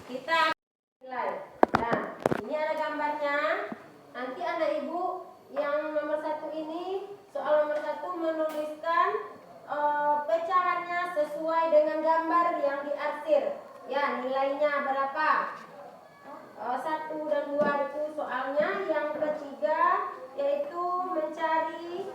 Kita nilai. Nah, ini ada gambarnya. Nanti anak ibu yang nomor 1 ini, soal nomor 1 menuliskan pecahannya sesuai dengan gambar yang diarsir. Ya, nilainya berapa? 1 dan 2 itu soalnya. Yang ketiga yaitu mencari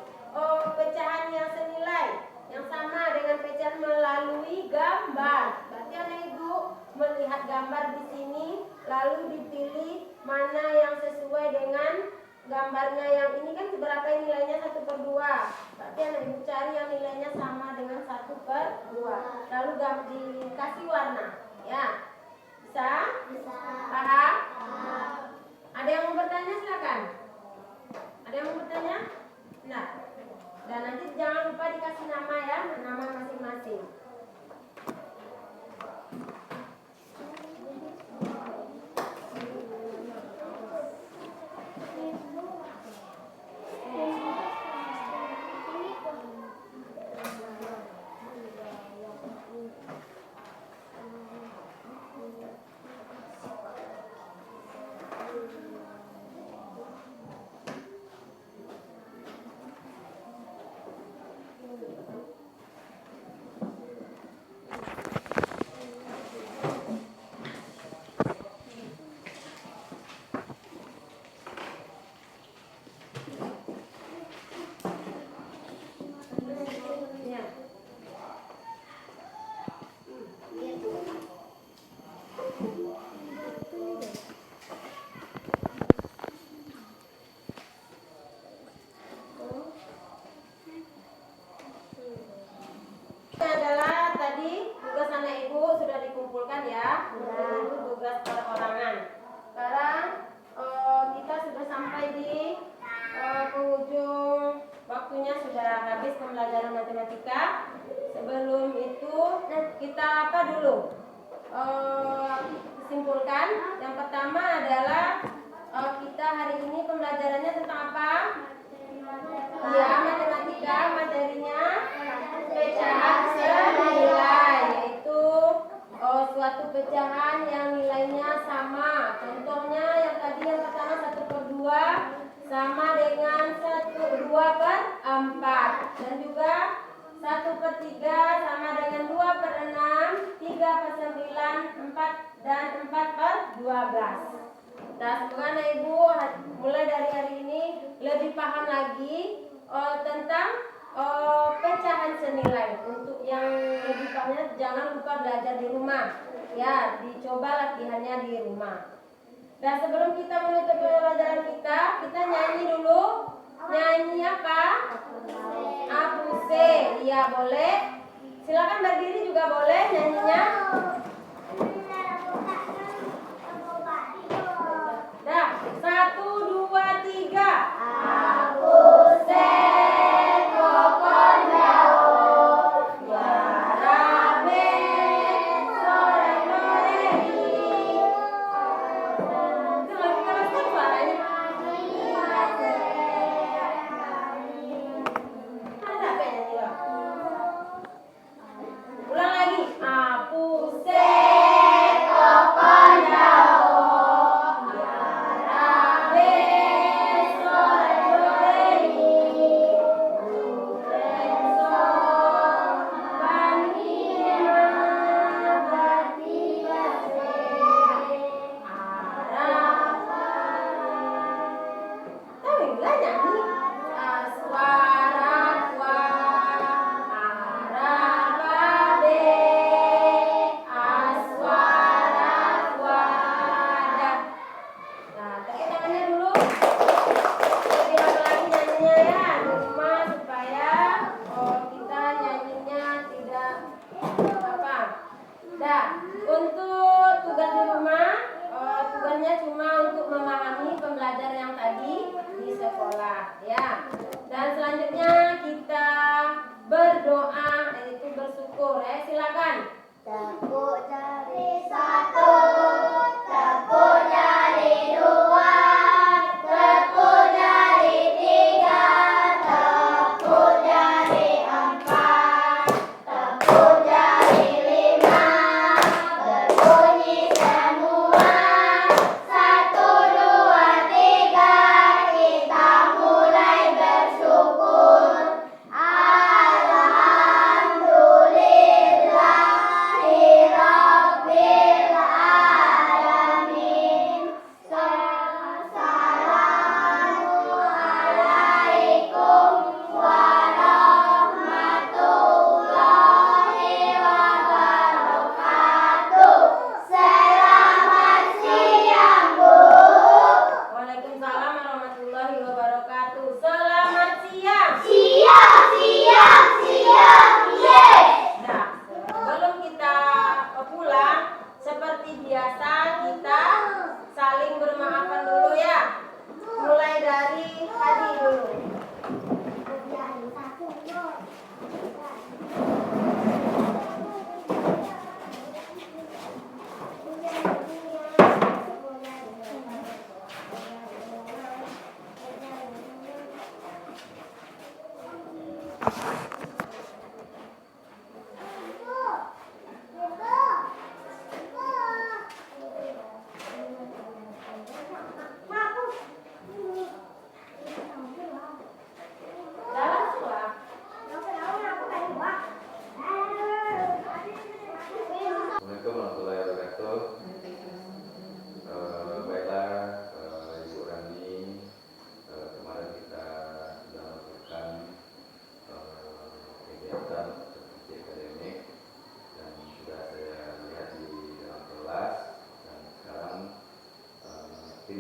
pecahan yang senilai yang sama dengan pecahan melalui gambar. Berarti anak ibu melihat gambar di sini lalu dipilih mana yang sesuai dengan gambarnya. Yang ini kan berapa nilainya 1/2. Berarti anak ibu cari yang nilainya sama dengan 1/2. Lalu dikasih warna. Ya, bisa? Paham? Ada yang mau bertanya silakan. Ada yang mau bertanya? Nah, dan nanti jangan lupa dikasih nama ya, nama masing-masing. Simpulkan. Yang pertama adalah kita hari ini pembelajarannya tentang apa? Ya, matematika, materinya pecahan senilai, yaitu suatu pecahan yang nilainya sama. Contohnya yang tadi yang pertama 1/2 sama dengan 2/4, dan juga 1/3 sama dengan 2/6, 3/9, 4 dan 4/12. Nah, semoga anak ibu mulai dari hari ini lebih paham lagi tentang pecahan senilai. Untuk yang lebih pahamnya jangan lupa belajar di rumah. Ya, dicoba latihannya di rumah. Dan sebelum kita menutup pelajaran kita nyanyi dulu. Nyanyi apa? Apuse. Iya, boleh. Silakan berdiri juga boleh nyanyinya. Dah, 1, 2, 3. Apuse kokondao. Yarabe sore norei. Itu lagi keras kan suaranya? Ada apa yang nyanyi loh? Ulang lagi. Apuse kokondao. Kita mulai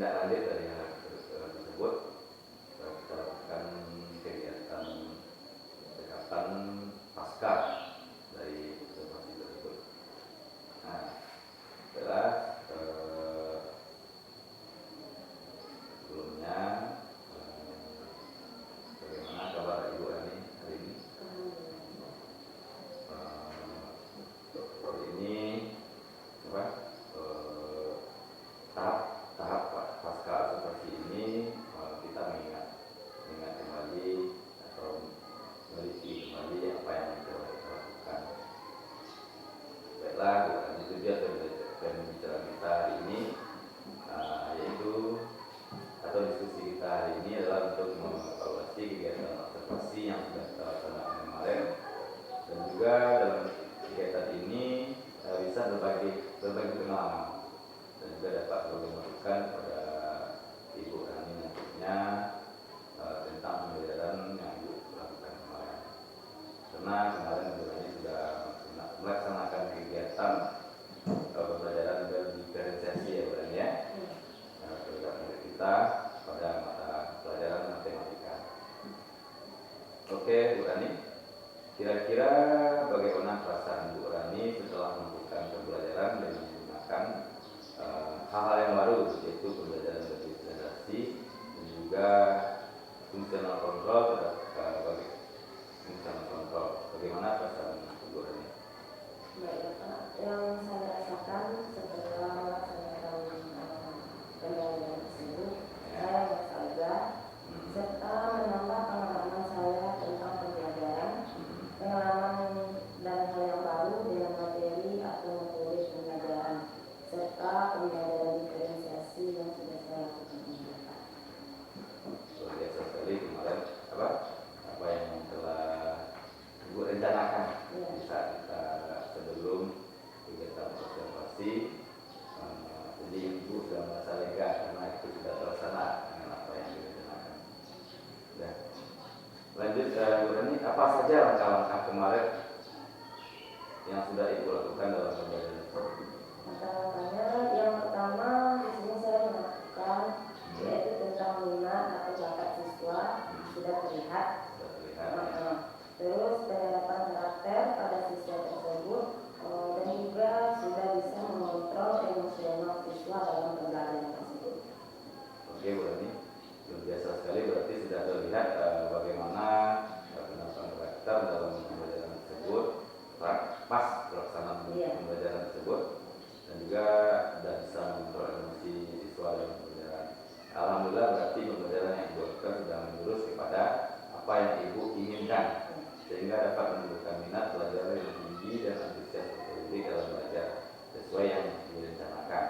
tindak lanjut dari hal tersebut, kita lakukan kegiatan pendekatan pasca dari observasi tersebut. Nah, setelah sebelumnya, bagaimana kabar Ibu Ani hari ini? Hari ini apa? Tahap pasca observasi ini kita mengingat kembali atau meliti kembali apa yang telah kita lakukan. Baiklah, itu dia pembicaraan kita hari ini, yaitu atau diskusi kita hari ini adalah untuk mengevaluasi kegiatan observasi yang sudah kita laksanakan kemarin, dan juga dalam kegiatan ini bisa berbagi pengalaman dan juga dapat berbagi masukan pada Ibu Ani nantinya tentang pembelajaran yang Ibu lakukan kemarin. Karena kemarin Ibu Ani sudah melaksanakan kegiatan pembelajaran berdiferensiasi ya Bu Ani ya, terhadap murid kita pada mata pelajaran matematika. Oke Bu Ani, kira-kira bagaimana perasaan Bu Rani setelah melakukan pembelajaran dengan menggunakan hal-hal yang baru, yaitu pembelajaran berdiferensiasi dan juga fungsional kontrol terhadap fungsional kontrol. Bagaimana perasaan Bu Rani? Baik, Pak. Yang saya rasakan setelah melaksanakan pembelajaran tersebut, saya merasa lega serta menambah pengalaman saya tentang pembelajaran, pengalaman dan hal yang baru dengan materi atau metode pembelajaran, serta pembelajaran diferensiasi yang sudah saya lakukan ini, Pak. Luar biasa sekali kemarin apa yang telah Ibu rencanakan di saat kita sebelum kegiatan observasi. Jadi Ibu sudah merasa lega karena itu sudah terlaksana dengan apa yang direncanakan. Dan lanjut Bu Rani, apa saja langkah-langkah kemarin yang sudah Ibu lakukan dalam pembelajaran tersebut? Langkah-langkahnya yang pertama di sini saya melakukan yaitu tentang minat atau bakat siswa sudah terlihat. Sudah terlihat ya. Terus penerapan karakter pada siswa tersebut dan juga sudah bisa mengontrol emosional siswa dalam pembelajaran tersebut. Oke Bu Rani, luar biasa sekali, berarti sudah terlihat bagaimana penerapan karakter dalam pembelajaran tersebut pas pelaksanaan pembelajaran tersebut, dan juga sudah bisa mengontrol emosi siswa dalam pembelajaran. Alhamdulillah, berarti pembelajaran yang Ibu lakukan sudah menjurus kepada apa yang Ibu inginkan, sehingga dapat menumbuhkan minat belajar yang tinggi dan antusias didik dalam belajar sesuai yang direncanakan.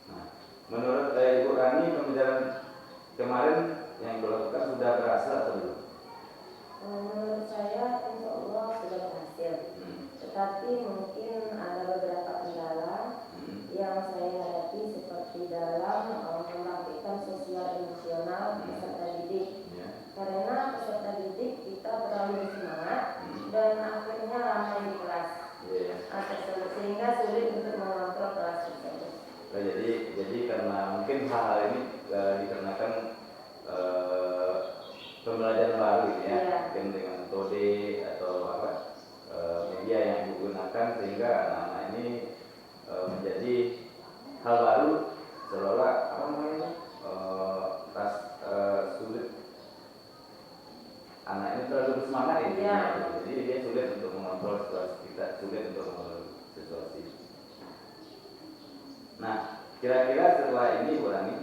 Nah, menurut Ibu Rani, pembelajaran kemarin yang Ibu lakukan sudah berhasil atau belum? Menurut saya insya Allah sudah berhasil. Tetapi mungkin ada beberapa kendala yang saya hadapi seperti dalam membangkitkan sosial emosional peserta didik. Karena peserta didik kita terlalu semangat dan akhirnya ramai di kelas tersebut, sehingga sulit untuk mengontrol kelas tersebut. Jadi karena mungkin hal-hal ini dikarenakan pembelajaran baru gitu ya, mungkin dengan metode atau media yang digunakan, sehingga anak-anak ini menjadi hal baru, seolah sulit. Anak ini terlalu bersemangat ya. Jadi dia sulit untuk mengontrol situasi kita, sulit untuk mengontrol situasi. Nah, kira-kira setelah ini Ibu Rani,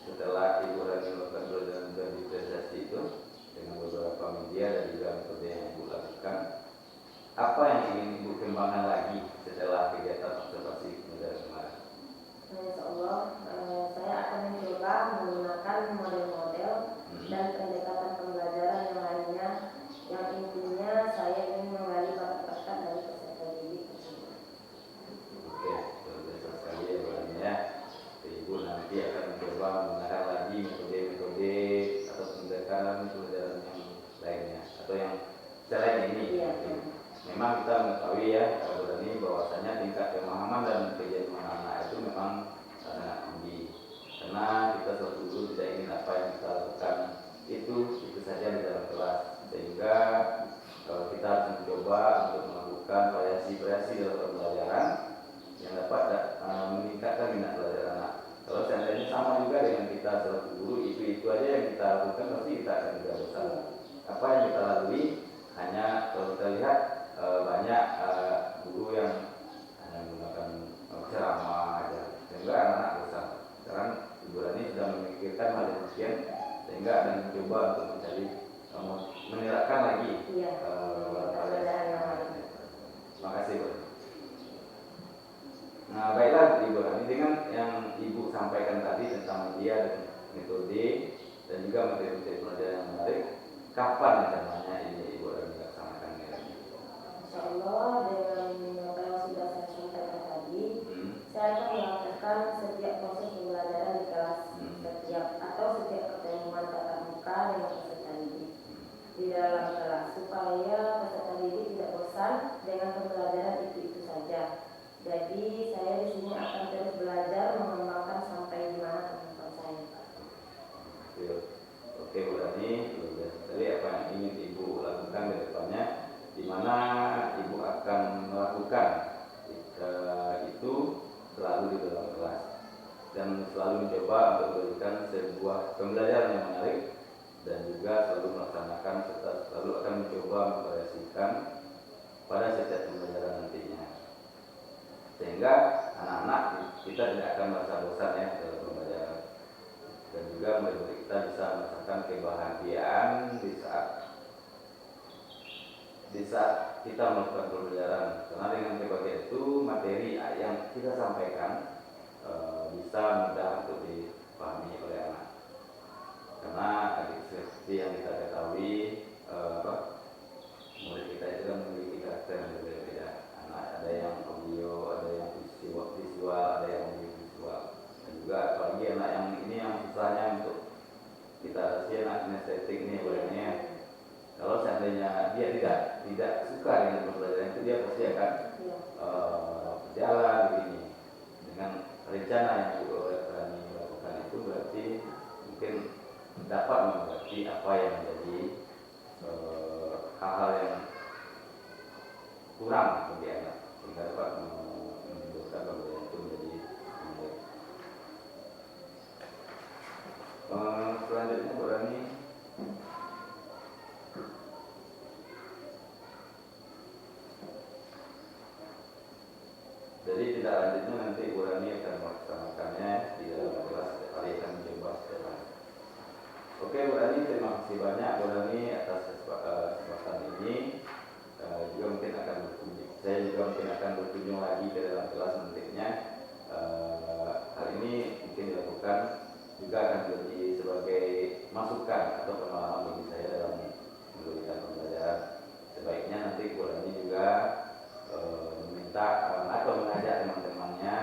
setelah Ibu Rani melakukan pembelajaran berdiferensiasi itu dengan beberapa media dan juga metode yang Ibu lakukan, apa yang ingin Ibu kembangkan lagi setelah kegiatan observasi pembelajaran kemarin? Insya Allah saya akan mencoba menggunakan model-model dan pendekatan pembelajaran yang lainnya, yang intinya saya ingin menggali bakat-bakat dari peserta didik tersebut. Oke, luar biasa sekali ya Bu Rani ya. Ibu nanti akan mencoba menggunakan lagi metode-metode atau pendekatan pembelajaran yang lainnya atau yang selain ini. Memang kita mengetahui ya Bu Rani bahwasanya tingkat pemahaman dan kejadian anak itu memang sangat karena kita selalu dulu tidak ingin apa yang kita lakukan itu saja di dalam kelas, sehingga kita harus mencoba untuk melakukan variasi-variasi dalam pembelajaran yang dapat meningkatkan minat belajar anak. Kalau seandainya sama juga dengan kita selaku guru, itu aja yang kita lakukan, pasti kita akan tidak bosan. Apa yang kita lalui hanya kalau kita lihat banyak guru yang hanya menggunakan ceramah aja, sehingga anak-anak bosan. Sekarang Ibu Rani sudah memikirkan hal yang demikian, sehingga akan mencoba untuk mencari menerapkan lagi. Terima kasih, Bu. Nah, baiklah Ibu Rani, dengan yang Ibu sampaikan tadi tentang media dan metode dan juga materi-materi pelajaran yang menarik, kapan rencananya ini Ibu Rani laksanakan ini? Insya Allah dengan apa yang sudah saya sampaikan tadi, saya akan melakukan setiap proses pembelajaran di kelas, setiap pertemuan tatap muka dengan peserta didik di dalam kelas, supaya peserta didik tidak bosan dengan pembelajaran itu saja. Jadi saya di sini akan terus belajar mengembangkan sampai di mana kemampuan saya. Oke Bu Rani, luar sekali apa yang ingin Ibu lakukan ke depannya, di mana Ibu akan melakukan itu selalu di dalam kelas dan selalu mencoba untuk memberikan sebuah pembelajaran yang menarik, dan juga selalu melaksanakan serta selalu akan mencoba memvariasikan pada setiap pembelajaran nantinya, sehingga anak-anak kita tidak akan merasa bosan ya dalam pembelajaran, dan juga murid-murid kita bisa merasakan kebahagiaan di saat kita melakukan pembelajaran, karena dengan kebahagiaan itu materi yang kita sampaikan bisa mudah untuk dipahami oleh anak. Karena seperti yang kita ketahui, murid kita itu kan memiliki karakter yang berbeda-beda. Anak ada yang audio, ada yang visual, ada yang visual, dan juga apalagi anak yang ini yang susahnya untuk kita rasa anak kinestetik ini bolehnya. Kalau seandainya dia tidak suka dengan pembelajaran itu, dia pasti akan berjalan begini. Dengan rencana yang Ibu Rani lakukan itu berarti mungkin dapat mengerti apa yang menjadi hal-hal yang kurang bagi anak, sehingga dapat menimbulkan pembelajaran itu menjadi menarik. Selanjutnya Bu Rani, jadi tidak lanjutnya nanti Bu Rani akan melaksanakannya di dalam kelas setiap hari, akan mencoba setiap hari. Oke Bu Rani, terima kasih banyak Bu Rani atas kesempatan ini. Juga mungkin akan berkunjung, saya juga mungkin akan berkunjung lagi ke dalam kelas nantinya. Hal ini mungkin dilakukan juga akan menjadi sebagai masukan atau pengalaman bagi saya dalam memberikan pembelajaran. Sebaiknya nanti Bu Rani juga meminta atau mengajak teman-temannya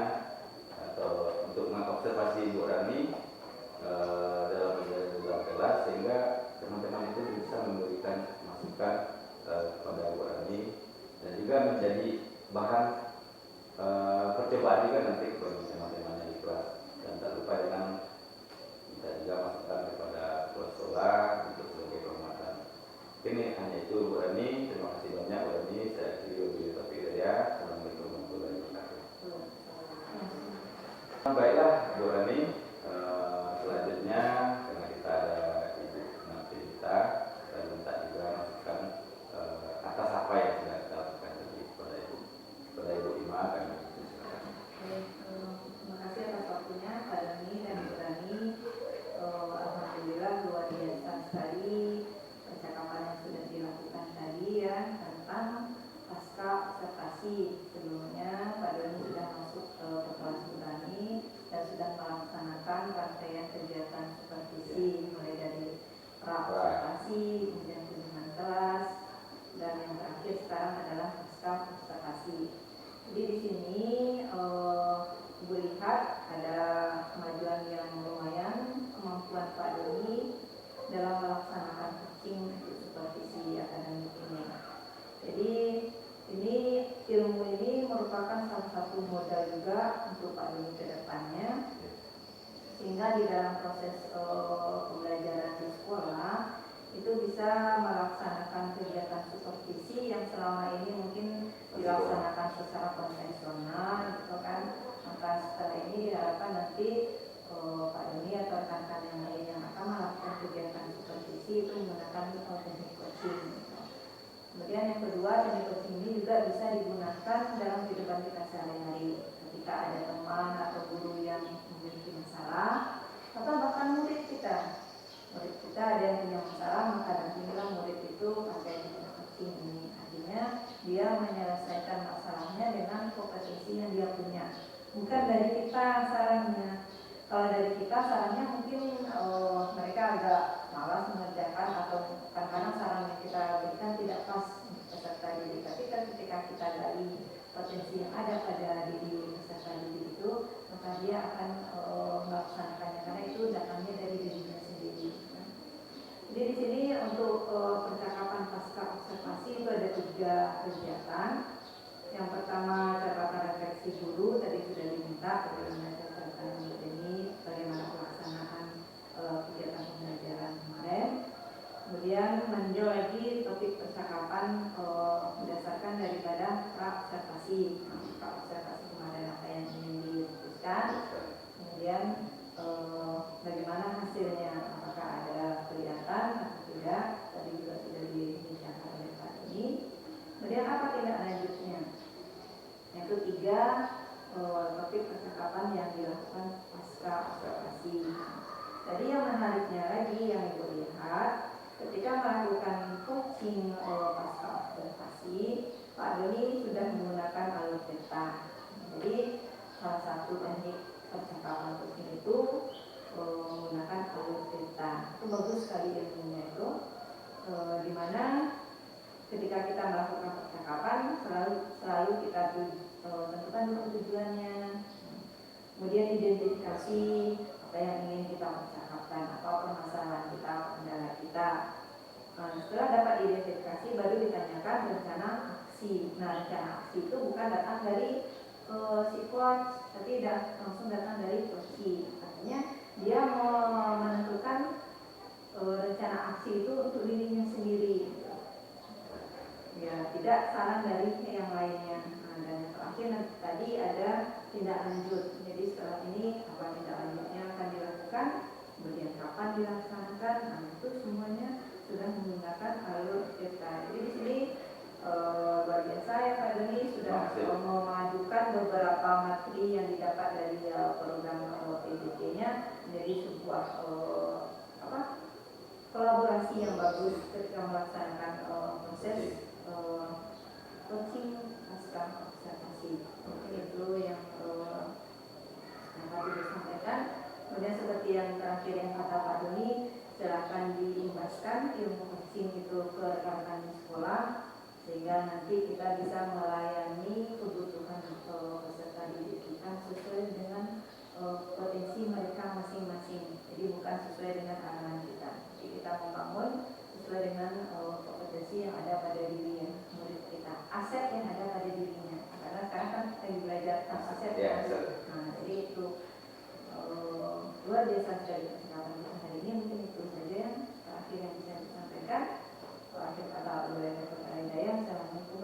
atau untuk mengobservasi Bu Rani dalam kelas, sehingga teman-teman itu bisa memberikan masukan kepada Bu Rani dan juga menjadi bahan percobaan juga nanti bagi teman-temannya di kelas. Dan tak lupa dengan kita juga masukan kepada kepala sekolah untuk sebagai penguatan. Ini hanya itu Bu Rani, terima kasih banyak Bu Rani. Saya akhiri wabillahi taufiq hidayah. Assalamualaikum warahmatullahi wabarakatuh. Baiklah Bu Rani, selanjutnya karena kita ada Ibu nanti kita minta juga masukan atas apa yang sudah kita lakukan tadi kepada Ibu Ima. Terima kasih atas waktunya Pak Rani dan Bu Rani. Alhamdulillah luar biasa sekali percakapan yang sudah dilakukan tadi ya tentang pasca observasi. Sebelumnya Pak Rani sudah masuk ke kelas Bu Rani dan sudah melaksanakan rangkaian kegiatan supervisi mulai dari pra-observasi, kemudian kunjungan kelas, dan yang terakhir sekarang adalah pasca observasi. Jadi di sini Ibu lihat ada kemajuan yang lumayan, kemampuan Pak Doni dalam melaksanakan coaching untuk supervisi akademik ini. Jadi ini ilmu ini merupakan salah satu modal juga untuk Pak Doni ke depannya. sehingga di dalam proses pembelajaran di sekolah itu bisa melaksanakan kegiatan supervisi yang selama ini mungkin dilaksanakan secara konvensional gitu kan. Maka setelah ini diharapkan nanti Pak Doni atau rekan-rekan yang lain yang akan melakukan kegiatan supervisi itu menggunakan teknik coaching gitu. Kemudian yang kedua, teknik coaching ini juga bisa digunakan dalam kehidupan kita sehari-hari. Ketika ada teman atau guru yang memiliki masalah atau bahkan murid kita ada yang punya masalah, maka nantilah murid itu pakai teknik coaching ini. Artinya dia menyelesaikan masalahnya dengan kompetensi yang dia punya, bukan dari kita sarannya. Kalau dari kita sarannya mungkin mereka agak malas mengerjakan atau kadang-kadang saran yang kita berikan tidak pas untuk peserta didik. Tapi kan ketika kita gali potensi yang ada pada diri peserta didik itu, maka dia akan melaksanakannya karena itu datangnya dari dirinya sendiri. Jadi di sini untuk percakapan pasca observasi itu ada 3 kegiatan. Yang pertama catatan refleksi guru, tadi sudah diminta bagaimana catatan ini, bagaimana pelaksanaan kegiatan pembelajaran kemarin. Kemudian meninjau lagi topik percakapan berdasarkan daripada pra-observasi. Pra-observasi kemarin apa yang ingin diputuskan. Kemudian bagaimana hasilnya, apakah ada kelihatan atau tidak, tadi juga sudah dibincangkan oleh Pak ini. Kemudian apa tindak lanjutnya? Yang ketiga, topik percakapan yang dilakukan pasca observasi. Tadi yang menariknya lagi yang Ibu lihat, ketika melakukan coaching pasca observasi, Pak Doni sudah menggunakan alur peta. Jadi salah satu teknik percakapan coaching itu menggunakan alur peta. Itu bagus sekali ilmunya itu, di mana ketika kita melakukan percakapan selalu kita tentukan dulu tujuannya, kemudian identifikasi apa yang ingin kita percakapkan, apa permasalahan kita, kendala kita. Setelah dapat identifikasi baru ditanyakan rencana aksi. Nah, rencana aksi itu bukan datang dari si coach, tapi langsung datang dari coach. Artinya dia menentukan rencana aksi itu untuk dirinya sendiri. Ya, tidak saran dari yang lainnya. Nah, dan yang terakhir tadi ada tindak lanjut. Jadi setelah ini apa tindak lanjutnya akan dilakukan, kemudian kapan dilaksanakan. Nah, itu semuanya sudah menggunakan alur peta. Jadi di sini bagian saya Pak Doni sudah memadukan beberapa materi yang didapat dari program PJJ-nya menjadi sebuah kolaborasi yang bagus ketika melaksanakan proses coaching pasca observasi. Mungkin itu yang tadi disampaikan. Kemudian seperti yang terakhir yang kata Pak Doni, silakan diimbaskan ilmu coaching itu ke rekan-rekan di sekolah sehingga nanti kita bisa melayani kebutuhan peserta didik kita sesuai dengan potensi mereka masing-masing. Jadi bukan sesuai dengan arahan kita. Jadi kita membangun sesuai dengan kompetensi yang ada pada diri murid kita, aset yang ada pada dirinya. Karena sekarang kan kita belajar tentang aset. Nah, jadi itu luar biasa sekali percakapan kita hari ini. Mungkin itu saja yang terakhir yang bisa disampaikan. Akhir kata oleh Dr. Hidayah. Assalamualaikum